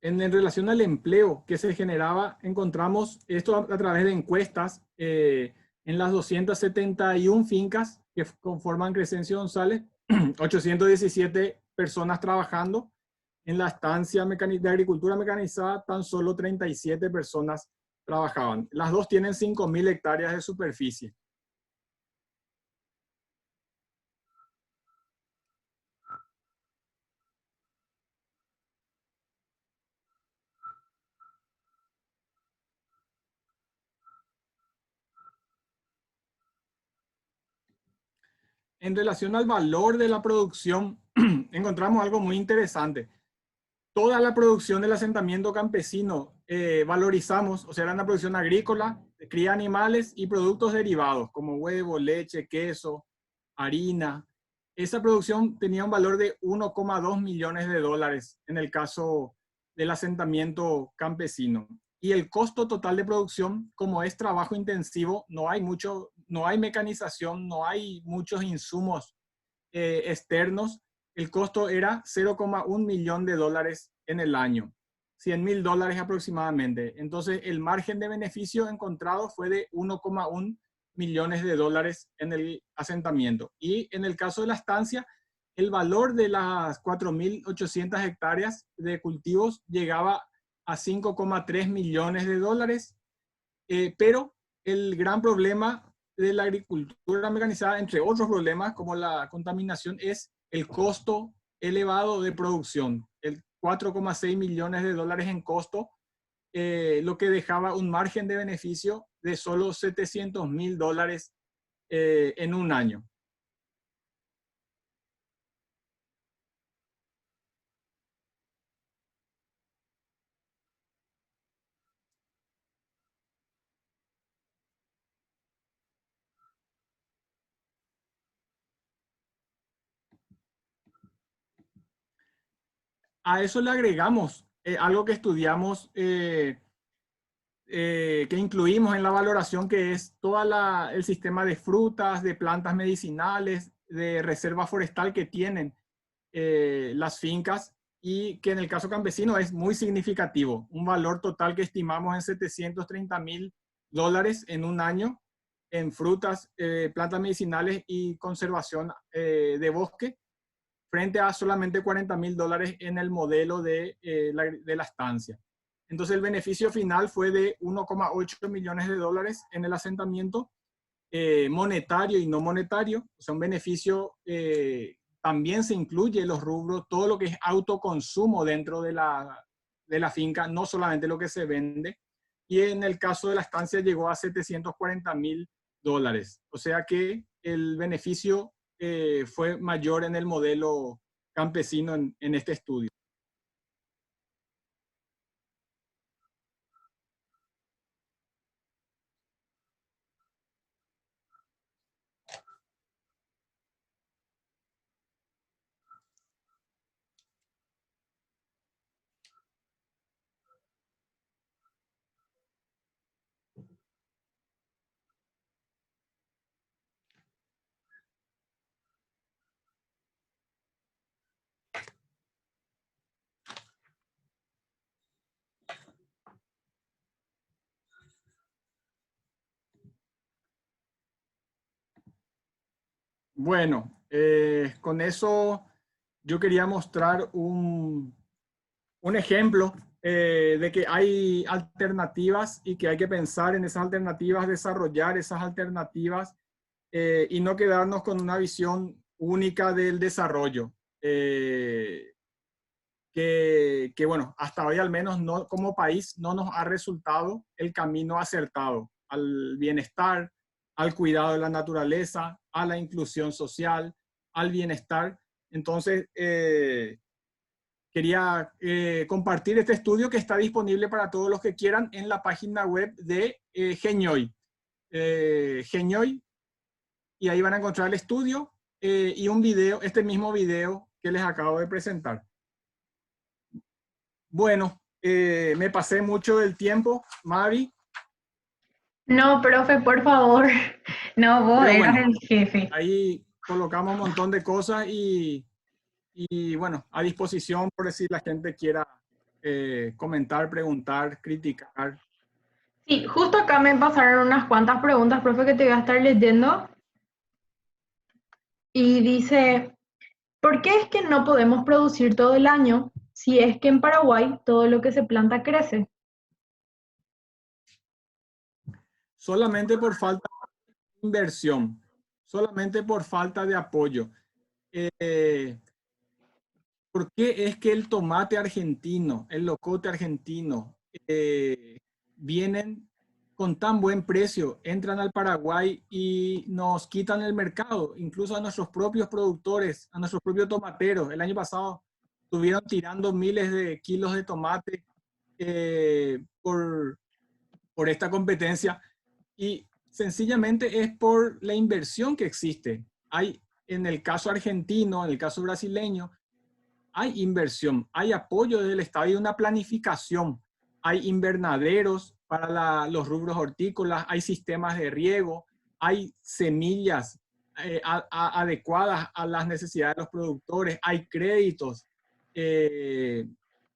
En relación al empleo que se generaba, encontramos esto a través de encuestas en las 271 fincas que conforman Crescencio González, 817 personas trabajando. En la estancia de agricultura mecanizada, tan solo 37 personas trabajaban. Las dos tienen 5.000 hectáreas de superficie. En relación al valor de la producción, encontramos algo muy interesante. Toda la producción del asentamiento campesino valorizamos, o sea, era una producción agrícola, cría animales y productos derivados como huevo, leche, queso, harina. Esa producción tenía un valor de 1,2 millones de dólares en el caso del asentamiento campesino. Y el costo total de producción, como es trabajo intensivo, no hay mecanización, no hay muchos insumos externos, el costo era $0,1 millón en el año, $100.000 aproximadamente. Entonces, el margen de beneficio encontrado fue de $1,1 millones en el asentamiento. Y en el caso de la estancia, el valor de las 4.800 hectáreas de cultivos llegaba a $5,3 millones, pero el gran problema de la agricultura mecanizada, entre otros problemas como la contaminación, es el costo elevado de producción, el $4,6 millones en costo, lo que dejaba un margen de beneficio de solo $700.000 en un año. A eso le agregamos algo que estudiamos, que incluimos en la valoración, que es todo el sistema de frutas, de plantas medicinales, de reserva forestal que tienen las fincas, y que en el caso campesino es muy significativo. Un valor total que estimamos en $730.000 en un año en frutas, plantas medicinales y conservación de bosque, frente a solamente $40.000 en el modelo de la estancia. Entonces el beneficio final fue de $1,8 millones en el asentamiento, monetario y no monetario. O sea, un beneficio, también se incluye los rubros, todo lo que es autoconsumo dentro de la finca, no solamente lo que se vende. Y en el caso de la estancia llegó a $740.000. O sea que el beneficio fue mayor en el modelo campesino en este estudio. Bueno, con eso yo quería mostrar un ejemplo de que hay alternativas y que hay que pensar en esas alternativas, desarrollar esas alternativas, y no quedarnos con una visión única del desarrollo. Bueno, hasta hoy al menos no, como país no nos ha resultado el camino acertado al bienestar, al cuidado de la naturaleza, a la inclusión social, al bienestar. Entonces, quería compartir este estudio que está disponible para todos los que quieran en la página web de Genioy. Genioy, y ahí van a encontrar el estudio y un video, este mismo video que les acabo de presentar. Bueno, me pasé mucho del tiempo, Mavi. No, profe, por favor. No, vos Pero eras bueno, el jefe. ahí colocamos un montón de cosas y bueno, a disposición por si la gente quiera comentar, preguntar, criticar. Sí, justo acá me pasaron unas cuantas preguntas, profe, que te voy a estar leyendo. Y dice, ¿por qué es que no podemos producir todo el año si es que en Paraguay todo lo que se planta crece? Solamente por falta de inversión, solamente por falta de apoyo. ¿Por qué es que el tomate argentino, el locote argentino, vienen con tan buen precio, entran al Paraguay y nos quitan el mercado, incluso a nuestros propios productores, a nuestros propios tomateros? El año pasado estuvieron tirando miles de kilos de tomate por esta competencia, y sencillamente es por la inversión que existe. Hay, en el caso argentino, en el caso brasileño, hay inversión, hay apoyo del Estado, hay una planificación, hay invernaderos para los rubros hortícolas, hay sistemas de riego, hay semillas adecuadas a las necesidades de los productores, hay créditos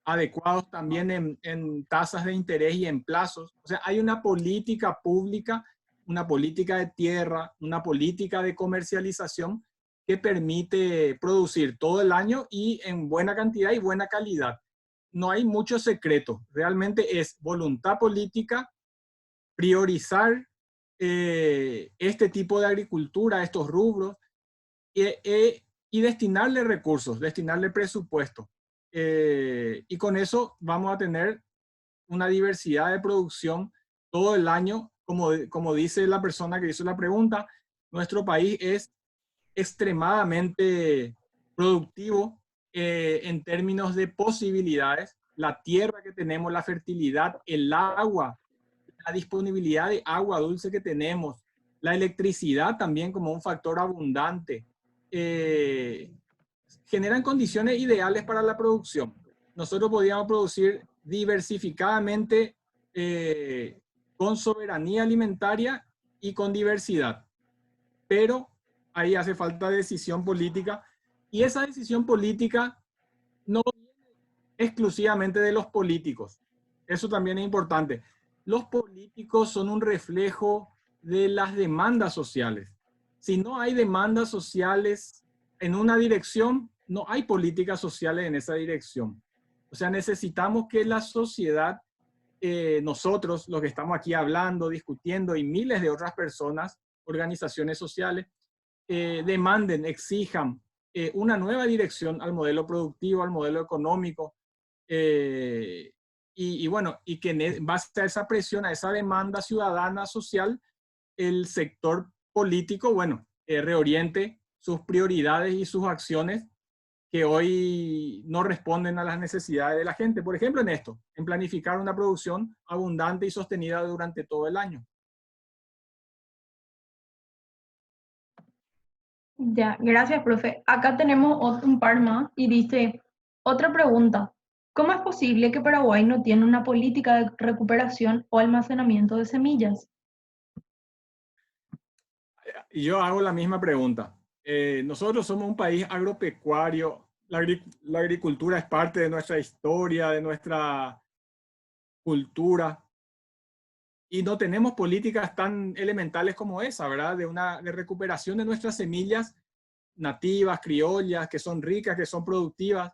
adecuados también en tasas de interés y en plazos. O sea, hay una política pública, una política de tierra, una política de comercialización que permite producir todo el año y en buena cantidad y buena calidad. No hay mucho secreto, realmente es voluntad política, priorizar este tipo de agricultura, estos rubros, y destinarle recursos, destinarle presupuesto. Y con eso vamos a tener una diversidad de producción todo el año. Como dice la persona que hizo la pregunta, nuestro país es extremadamente productivo en términos de posibilidades. La tierra que tenemos, la fertilidad, el agua, la disponibilidad de agua dulce que tenemos, la electricidad también como un factor abundante, eh, generan condiciones ideales para la producción. Nosotros podríamos producir diversificadamente con soberanía alimentaria y con diversidad, pero ahí hace falta decisión política y esa decisión política no viene exclusivamente de los políticos. Eso también es importante. Los políticos son un reflejo de las demandas sociales. Si no hay demandas sociales en una dirección, no hay políticas sociales en esa dirección. O sea, necesitamos que la sociedad, nosotros, los que estamos aquí hablando, discutiendo, y miles de otras personas, organizaciones sociales, demanden, exijan una nueva dirección al modelo productivo, al modelo económico, eh, y bueno, y que en base a esa presión, a esa demanda ciudadana social, el sector político, bueno, reoriente sus prioridades y sus acciones que hoy no responden a las necesidades de la gente. Por ejemplo, en esto, en planificar una producción abundante y sostenida durante todo el año. Ya, gracias, profe. Acá tenemos un par más y dice, otra pregunta. ¿Cómo es posible que Paraguay no tiene una política de recuperación o almacenamiento de semillas? Y yo hago la misma pregunta. Nosotros somos un país agropecuario, la agricultura es parte de nuestra historia, de nuestra cultura, y no tenemos políticas tan elementales como esa, ¿verdad? De recuperación de nuestras semillas nativas, criollas, que son ricas, que son productivas,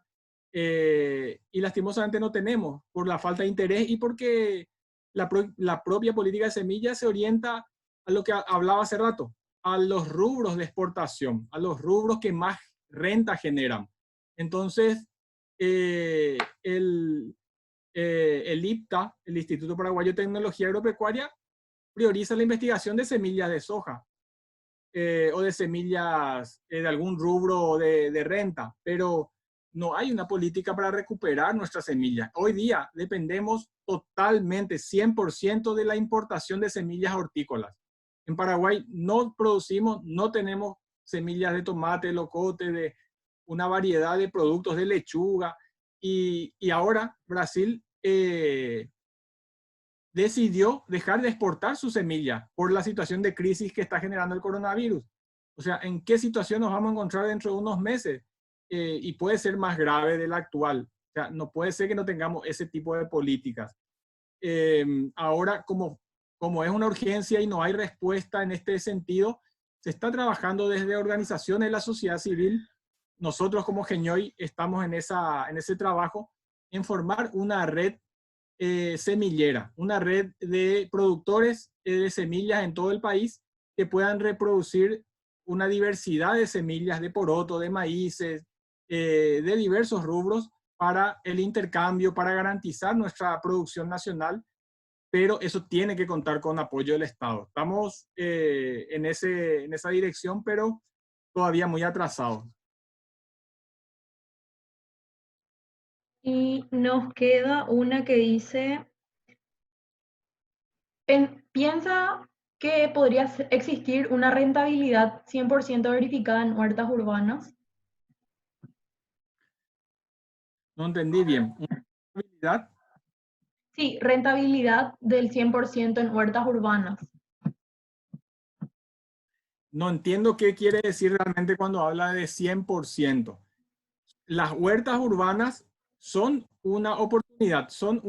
y lastimosamente no tenemos por la falta de interés y porque la propia política de semillas se orienta a lo que hablaba hace rato, a los rubros de exportación, a los rubros que más renta generan. Entonces, el IPTA, el Instituto Paraguayo de Tecnología Agropecuaria, prioriza la investigación de semillas de soja o de semillas de algún rubro de renta, pero no hay una política para recuperar nuestras semillas. Hoy día dependemos totalmente, 100% de la importación de semillas hortícolas. En Paraguay no producimos, no tenemos semillas de tomate, locote, de una variedad de productos de lechuga, y ahora Brasil decidió dejar de exportar su semilla por la situación de crisis que está generando el coronavirus. O sea, ¿en qué situación nos vamos a encontrar dentro de unos meses? Y puede ser más grave de la actual. O sea, no puede ser que no tengamos ese tipo de políticas. Ahora, como es una urgencia y no hay respuesta en este sentido, se está trabajando desde organizaciones de la sociedad civil. Nosotros como Genioy estamos en ese trabajo, en formar una red semillera, una red de productores de semillas en todo el país que puedan reproducir una diversidad de semillas de poroto, de maíces, de diversos rubros para el intercambio, para garantizar nuestra producción nacional, pero eso tiene que contar con apoyo del Estado. Estamos en esa dirección, pero todavía muy atrasados. Y nos queda una que dice, piensa que podría existir una rentabilidad 100% verificada en huertas urbanas. No entendí bien. ¿Una habilidad? Sí, rentabilidad del 100% en huertas urbanas. No entiendo qué quiere decir realmente cuando habla de 100%. Las huertas urbanas son una oportunidad, son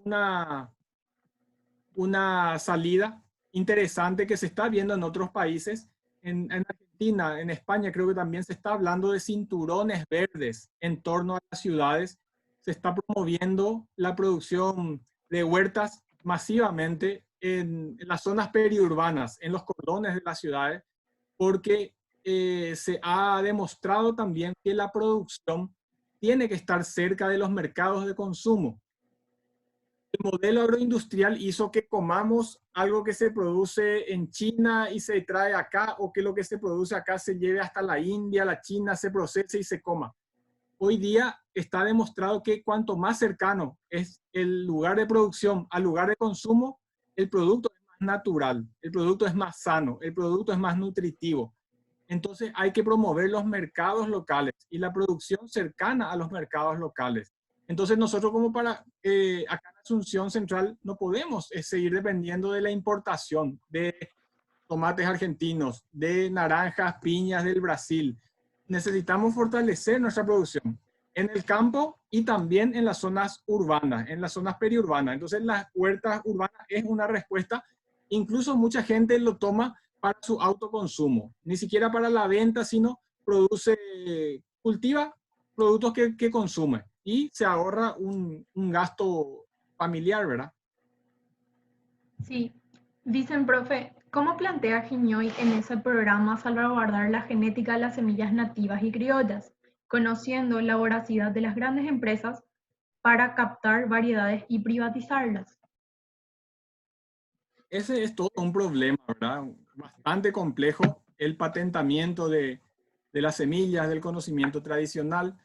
una salida interesante que se está viendo en otros países. En Argentina, en España, creo que también se está hablando de cinturones verdes en torno a las ciudades. Se está promoviendo la producción de huertas masivamente en las zonas periurbanas, en los cordones de las ciudades, porque se ha demostrado también que la producción tiene que estar cerca de los mercados de consumo. El modelo agroindustrial hizo que comamos algo que se produce en China y se trae acá, o que lo que se produce acá se lleve hasta la India, la China, se procese y se coma. Hoy día está demostrado que cuanto más cercano es el lugar de producción al lugar de consumo, el producto es más natural, el producto es más sano, el producto es más nutritivo. Entonces hay que promover los mercados locales y la producción cercana a los mercados locales. Entonces nosotros como acá en Asunción Central no podemos seguir dependiendo de la importación de tomates argentinos, de naranjas, piñas del Brasil. Necesitamos fortalecer nuestra producción en el campo y también en las zonas urbanas, en las zonas periurbanas. Entonces las huertas urbanas es una respuesta. Incluso mucha gente lo toma para su autoconsumo, ni siquiera para la venta, sino cultiva productos que consume y se ahorra un gasto familiar, ¿verdad? Sí, dicen, profe, ¿cómo plantea Giñoy en ese programa salvaguardar la genética de las semillas nativas y criollas, conociendo la voracidad de las grandes empresas para captar variedades y privatizarlas? Ese es todo un problema, ¿verdad? Bastante complejo el patentamiento de las semillas, del conocimiento tradicional.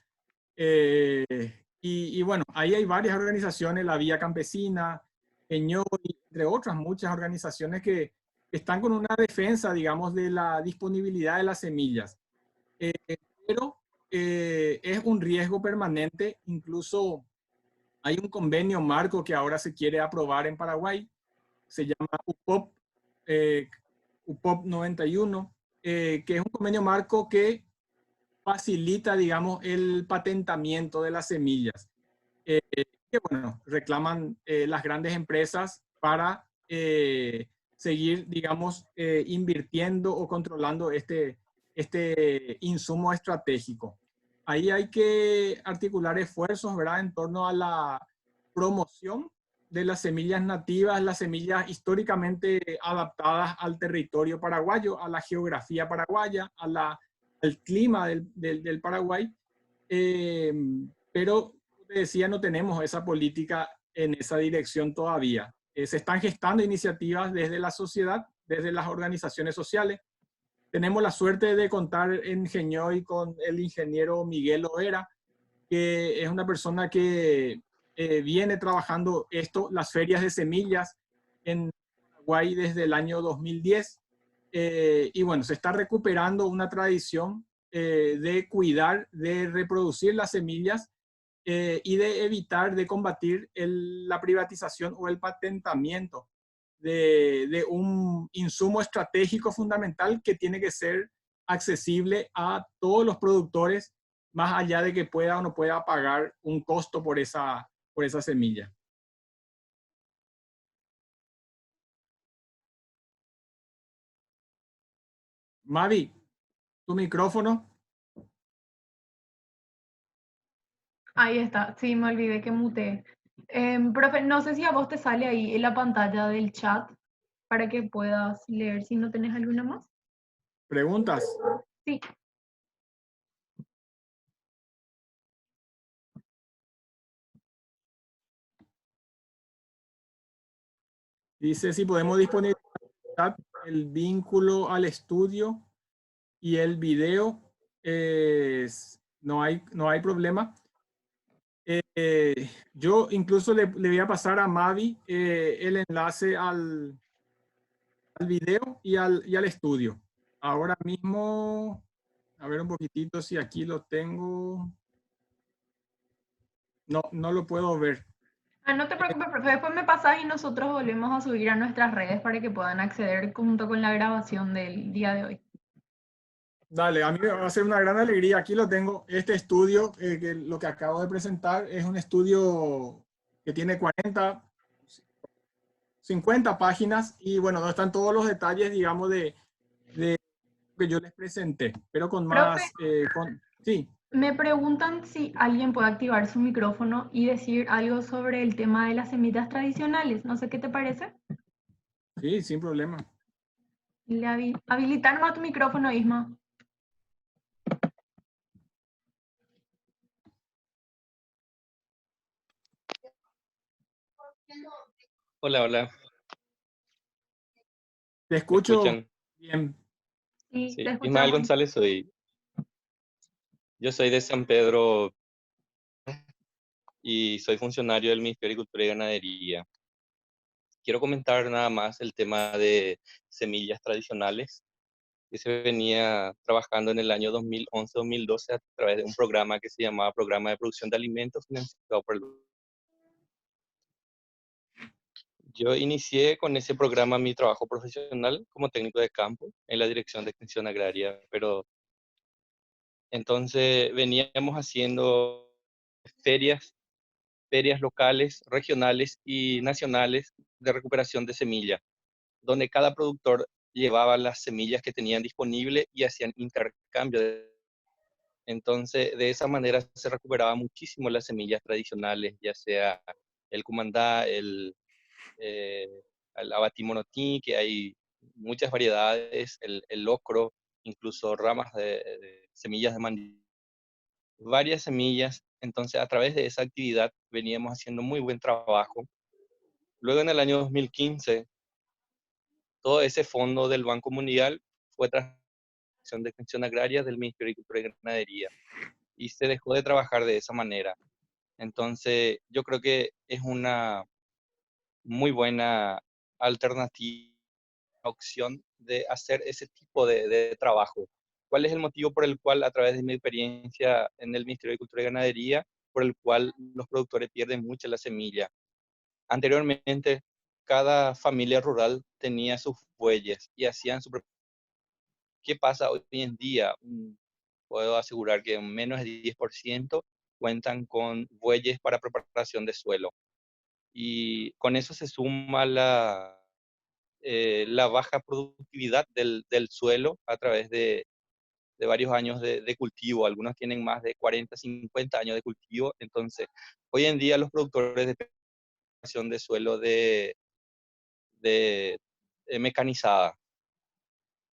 Eh, y bueno, ahí hay varias organizaciones, la Vía Campesina, Peñol, entre otras muchas organizaciones que están con una defensa, digamos, de la disponibilidad de las semillas. Eh, pero es un riesgo permanente. Incluso hay un convenio marco que ahora se quiere aprobar en Paraguay, se llama UPOP, UPOP 91, que es un convenio marco que facilita, digamos, el patentamiento de las semillas. Que, bueno, reclaman las grandes empresas para seguir, digamos, invirtiendo o controlando este insumo estratégico. Ahí hay que articular esfuerzos, ¿verdad?, en torno a la promoción de las semillas nativas, las semillas históricamente adaptadas al territorio paraguayo, a la geografía paraguaya, al clima del Paraguay. Eh, pero, como te decía, no tenemos esa política en esa dirección todavía. Se están gestando iniciativas desde la sociedad, desde las organizaciones sociales. Tenemos la suerte de contar en Genyoy con el ingeniero Miguel Loera, que es una persona que viene trabajando las ferias de semillas en Paraguay desde el año 2010. Y bueno, se está recuperando una tradición de cuidar, de reproducir las semillas y de evitar, de combatir la privatización o el patentamiento de un insumo estratégico fundamental que tiene que ser accesible a todos los productores, más allá de que pueda o no pueda pagar un costo por esa semilla. Mavi, tu micrófono. Ahí está, sí, me olvidé que muteé. Profe, no sé si a vos te sale ahí en la pantalla del chat para que puedas leer si no tenés alguna más. Preguntas. Sí, Dice si podemos disponer el vínculo al estudio y el video. No hay problema. Yo incluso le voy a pasar a Mavi el enlace al video y al estudio. Ahora mismo, a ver un poquitito si aquí lo tengo. No, no lo puedo ver. no te preocupes, profe, después me pasas y nosotros volvemos a subir a nuestras redes para que puedan acceder junto con la grabación del día de hoy. Dale, a mí me va a ser una gran alegría. Aquí lo tengo. Este estudio, que lo que acabo de presentar, es un estudio que tiene 40, 50 páginas y bueno, no están todos los detalles, digamos, de que yo les presenté, pero con Profe, más, sí, me preguntan si alguien puede activar su micrófono y decir algo sobre el tema de las semillas tradicionales. No sé qué te parece. sí, sin problema. Habilitar más tu micrófono, Isma. Hola, hola, Te ¿me escucho escuchan? bien. Sí, te Sí, Ismael escuchamos. González soy. Yo soy de San Pedro y soy funcionario del Ministerio de Agricultura y Ganadería. Quiero comentar nada más el tema de semillas tradicionales que se venía trabajando en el año 2011-2012 a través de un programa que se llamaba Programa de Producción de Alimentos financiado por el... Yo inicié con ese programa mi trabajo profesional como técnico de campo en la Dirección de Extensión Agraria, pero entonces veníamos haciendo ferias locales, regionales y nacionales de recuperación de semilla, donde cada productor llevaba las semillas que tenían disponible y hacían intercambio. Entonces, de esa manera se recuperaba muchísimo las semillas tradicionales, ya sea el cumandá, eh, el abatimorotí, que hay muchas variedades, el locro, incluso ramas de semillas de mandioca, varias semillas. Entonces, a través de esa actividad veníamos haciendo muy buen trabajo. Luego, en el año 2015, todo ese fondo del Banco Mundial fue transacción de extensión agraria del Ministerio de Agricultura y Ganadería y se dejó de trabajar de esa manera. Entonces, yo creo que es una muy buena alternativa, opción de hacer ese tipo de trabajo. ¿Cuál es el motivo por el cual, a través de mi experiencia en el Ministerio de Agricultura y Ganadería, por el cual los productores pierden mucho la semilla? Anteriormente, cada familia rural tenía sus bueyes y hacían su... ¿Qué pasa hoy en día? Puedo asegurar que menos del 10% cuentan con bueyes para preparación de suelo. Y con eso se suma la baja productividad del suelo a través de varios años de cultivo. Algunos tienen más de 40, 50 años de cultivo. Entonces, hoy en día los productores de preparación de suelo de mecanizada,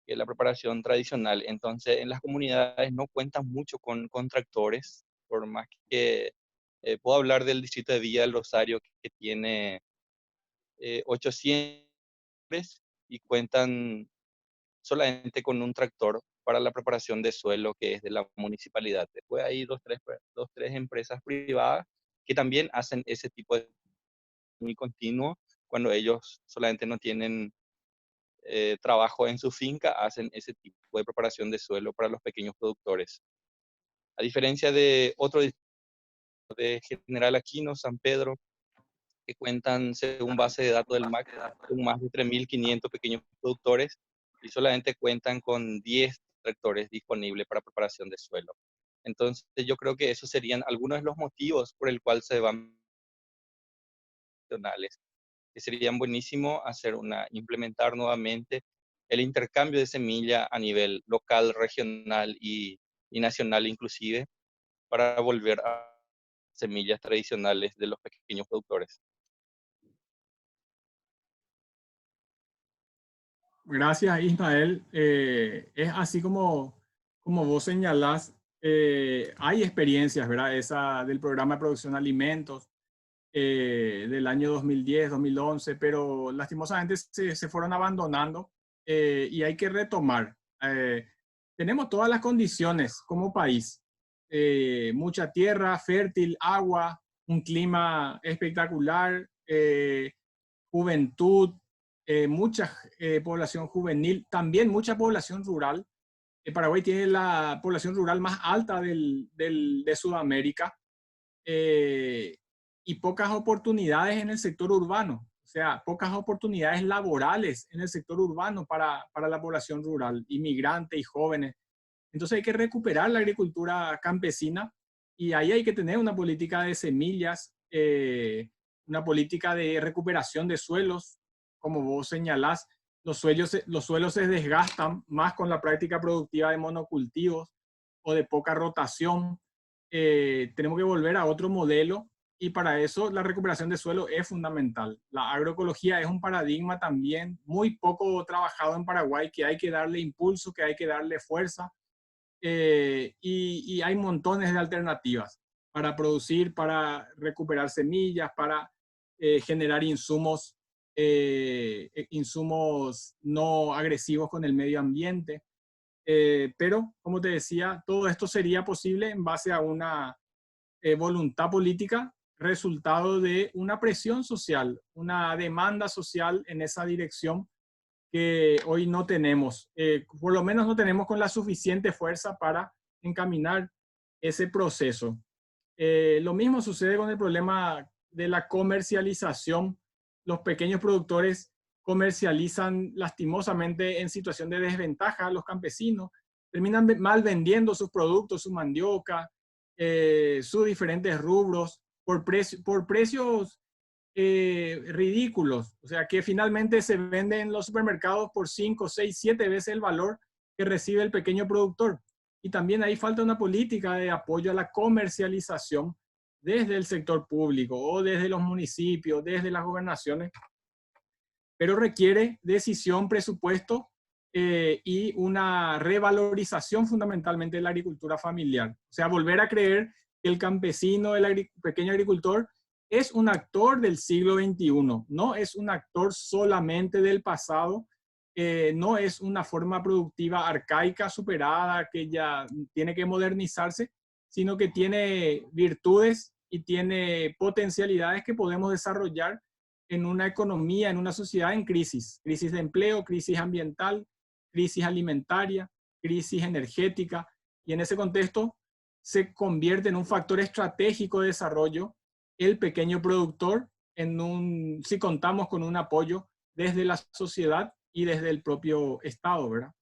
que es la preparación tradicional. Entonces, en las comunidades no cuentan mucho con tractores, por más que puedo hablar del distrito de Villa del Rosario, que tiene 800 y cuentan solamente con un tractor para la preparación de suelo que es de la municipalidad. Después hay dos, tres empresas privadas que también hacen ese tipo de muy continuo cuando ellos solamente no tienen trabajo en su finca, hacen ese tipo de preparación de suelo para los pequeños productores. A diferencia de otro de General Aquino, San Pedro, que cuentan, según base de datos del MAC, con más de 3.500 pequeños productores y solamente cuentan con 10 tractores disponibles para preparación de suelo. Entonces, yo creo que esos serían algunos de los motivos por el cual se van nacionales, que serían buenísimo implementar nuevamente el intercambio de semilla a nivel local, regional y nacional inclusive, para volver a semillas tradicionales de los pequeños productores. Gracias, Ismael. Es así como vos señalás, hay experiencias, ¿verdad? Esa del programa de producción de alimentos del año 2010, 2011, pero lastimosamente se fueron abandonando y hay que retomar. Tenemos todas las condiciones como país, mucha tierra fértil, agua, un clima espectacular, juventud, mucha población juvenil, también mucha población rural. Paraguay tiene la población rural más alta de Sudamérica eh, y pocas oportunidades en el sector urbano, o sea, pocas oportunidades laborales en el sector urbano para la población rural, inmigrante y jóvenes. Entonces hay que recuperar la agricultura campesina y ahí hay que tener una política de semillas, una política de recuperación de suelos, como vos señalás. Los suelos se desgastan más con la práctica productiva de monocultivos o de poca rotación. Tenemos que volver a otro modelo y para eso la recuperación de suelo es fundamental. La agroecología es un paradigma también muy poco trabajado en Paraguay, que hay que darle impulso, que hay que darle fuerza, y hay montones de alternativas para producir, para recuperar semillas, para generar insumos no agresivos con el medio ambiente. Pero, como te decía, todo esto sería posible en base a una voluntad política, resultado de una presión social, una demanda social en esa dirección que hoy no tenemos. Por lo menos no tenemos con la suficiente fuerza para encaminar ese proceso. Lo mismo sucede con el problema de la comercialización. Los pequeños productores comercializan lastimosamente en situación de desventaja a los campesinos, terminan mal vendiendo sus productos, su mandioca, sus diferentes rubros por precios ridículos, o sea que finalmente se venden en los supermercados por 5, 6, 7 veces el valor que recibe el pequeño productor. Y también ahí falta una política de apoyo a la comercialización desde el sector público o desde los municipios, desde las gobernaciones, pero requiere decisión, presupuesto y una revalorización fundamentalmente de la agricultura familiar. O sea, volver a creer que el campesino, el pequeño agricultor, es un actor del siglo XXI, no es un actor solamente del pasado, no es una forma productiva arcaica, superada, que ya tiene que modernizarse, sino que tiene virtudes y tiene potencialidades que podemos desarrollar en una economía, en una sociedad en crisis de empleo, crisis ambiental, crisis alimentaria, crisis energética, y en ese contexto se convierte en un factor estratégico de desarrollo el pequeño productor si contamos con un apoyo desde la sociedad y desde el propio Estado, ¿verdad?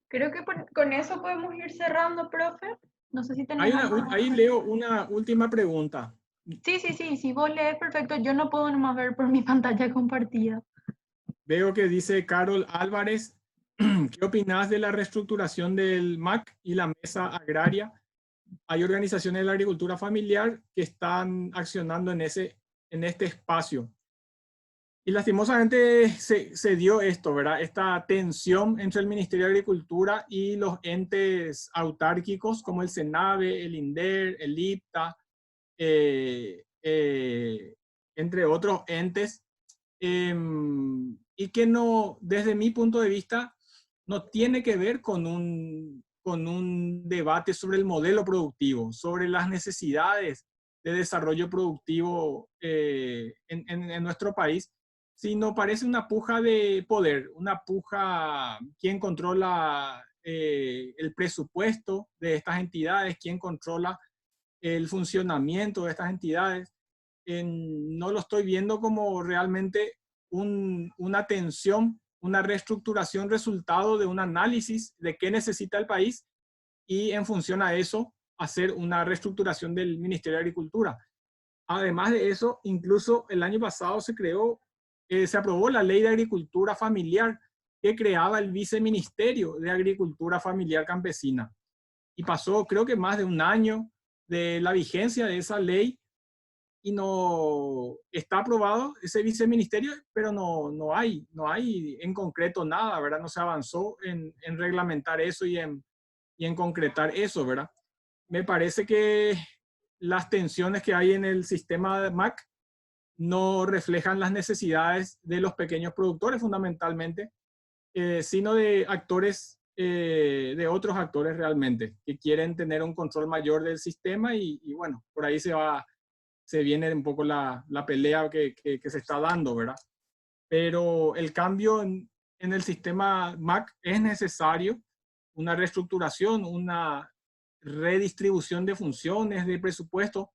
Creo que con eso podemos ir cerrando, profe. No sé si tenés algo más. Ahí leo una última pregunta. Sí, si vos lees perfecto, yo no puedo nomás ver por mi pantalla compartida. Veo que dice Carol Álvarez, ¿qué opinás de la reestructuración del MAC y la mesa agraria? Hay organizaciones de la agricultura familiar que están accionando en este espacio. Y lastimosamente se dio esto, ¿verdad? Esta tensión entre el Ministerio de Agricultura y los entes autárquicos como el SENAVE, el INDER, el IPTA, entre otros entes, y que no, desde mi punto de vista, no tiene que ver con un debate sobre el modelo productivo, sobre las necesidades de desarrollo productivo en nuestro país, sino parece una puja de poder, una puja, quién controla el presupuesto de estas entidades, quién controla el funcionamiento de estas entidades. No lo estoy viendo como realmente una tensión, una reestructuración resultado de un análisis de qué necesita el país y en función a eso hacer una reestructuración del Ministerio de Agricultura. Además de eso, incluso el año pasado se aprobó la Ley de Agricultura Familiar que creaba el Viceministerio de Agricultura Familiar Campesina. Y pasó creo que más de un año de la vigencia de esa ley y no está aprobado ese viceministerio, pero no hay en concreto nada, ¿verdad? No se avanzó en reglamentar eso y en concretar eso, ¿verdad? Me parece que las tensiones que hay en el sistema de MAC no reflejan las necesidades de los pequeños productores fundamentalmente, sino de actores, de otros actores realmente, que quieren tener un control mayor del sistema y bueno, por ahí se viene un poco la pelea que se está dando, ¿verdad? Pero el cambio en el sistema MAC es necesario, una reestructuración, una redistribución de funciones, de presupuesto,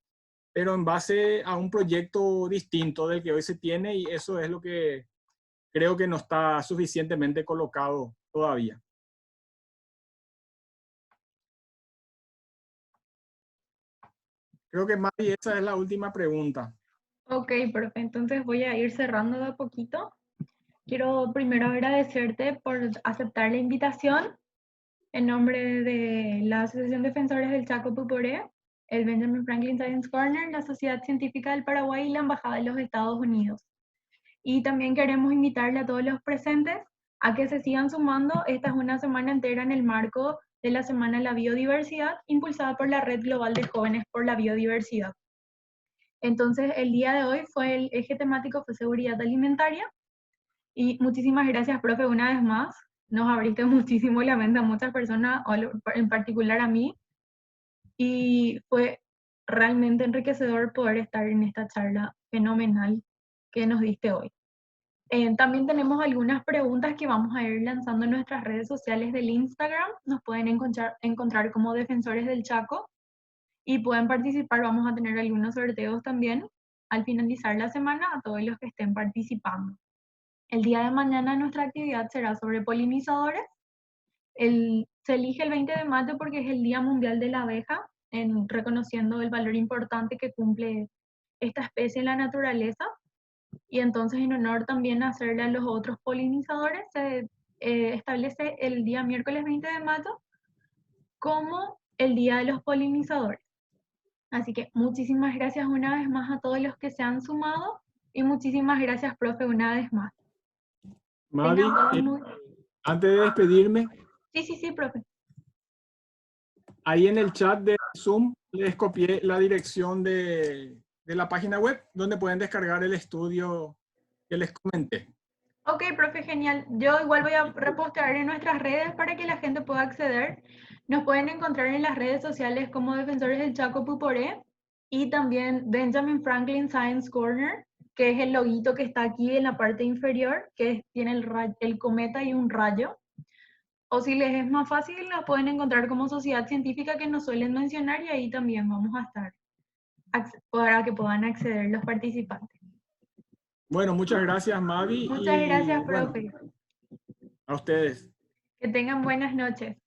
pero en base a un proyecto distinto del que hoy se tiene, y eso es lo que creo que no está suficientemente colocado todavía. Creo que Mari, esa es la última pregunta. Ok, profe, entonces voy a ir cerrando de a poquito. Quiero primero agradecerte por aceptar la invitación en nombre de la Asociación Defensores del Chaco Puporé, el Benjamin Franklin Science Corner, la Sociedad Científica del Paraguay y la Embajada de los Estados Unidos. Y también queremos invitarle a todos los presentes a que se sigan sumando. Esta es una semana entera en el marco de la Semana de la Biodiversidad, impulsada por la Red Global de Jóvenes por la Biodiversidad. Entonces, el día de hoy el eje temático fue seguridad alimentaria. Y muchísimas gracias, profe, una vez más. Nos abriste muchísimo la mente a muchas personas, en particular a mí. Y fue realmente enriquecedor poder estar en esta charla fenomenal que nos diste hoy. También tenemos algunas preguntas que vamos a ir lanzando en nuestras redes sociales del Instagram. Nos pueden encontrar como Defensores del Chaco y pueden participar. Vamos a tener algunos sorteos también al finalizar la semana a todos los que estén participando. El día de mañana nuestra actividad será sobre polinizadores. Se elige el 20 de mayo porque es el Día Mundial de la Abeja, reconociendo el valor importante que cumple esta especie en la naturaleza. Y entonces, en honor también a hacerle a los otros polinizadores, se establece el día miércoles 20 de mayo como el Día de los Polinizadores. Así que muchísimas gracias una vez más a todos los que se han sumado y muchísimas gracias, profe, una vez más. Mavi, antes de despedirme, Sí, profe. ahí en el chat de Zoom les copié la dirección de la página web donde pueden descargar el estudio que les comenté. Ok, profe, genial. Yo igual voy a repostear en nuestras redes para que la gente pueda acceder. Nos pueden encontrar en las redes sociales como Defensores del Chaco Puporé y también Benjamin Franklin Science Corner, que es el loguito que está aquí en la parte inferior, que tiene el cometa y un rayo. O si les es más fácil, nos pueden encontrar como Sociedad Científica, que nos suelen mencionar, y ahí también vamos a estar para que puedan acceder los participantes. Bueno, muchas gracias, Mavi. Muchas gracias, profe. A ustedes. Que tengan buenas noches.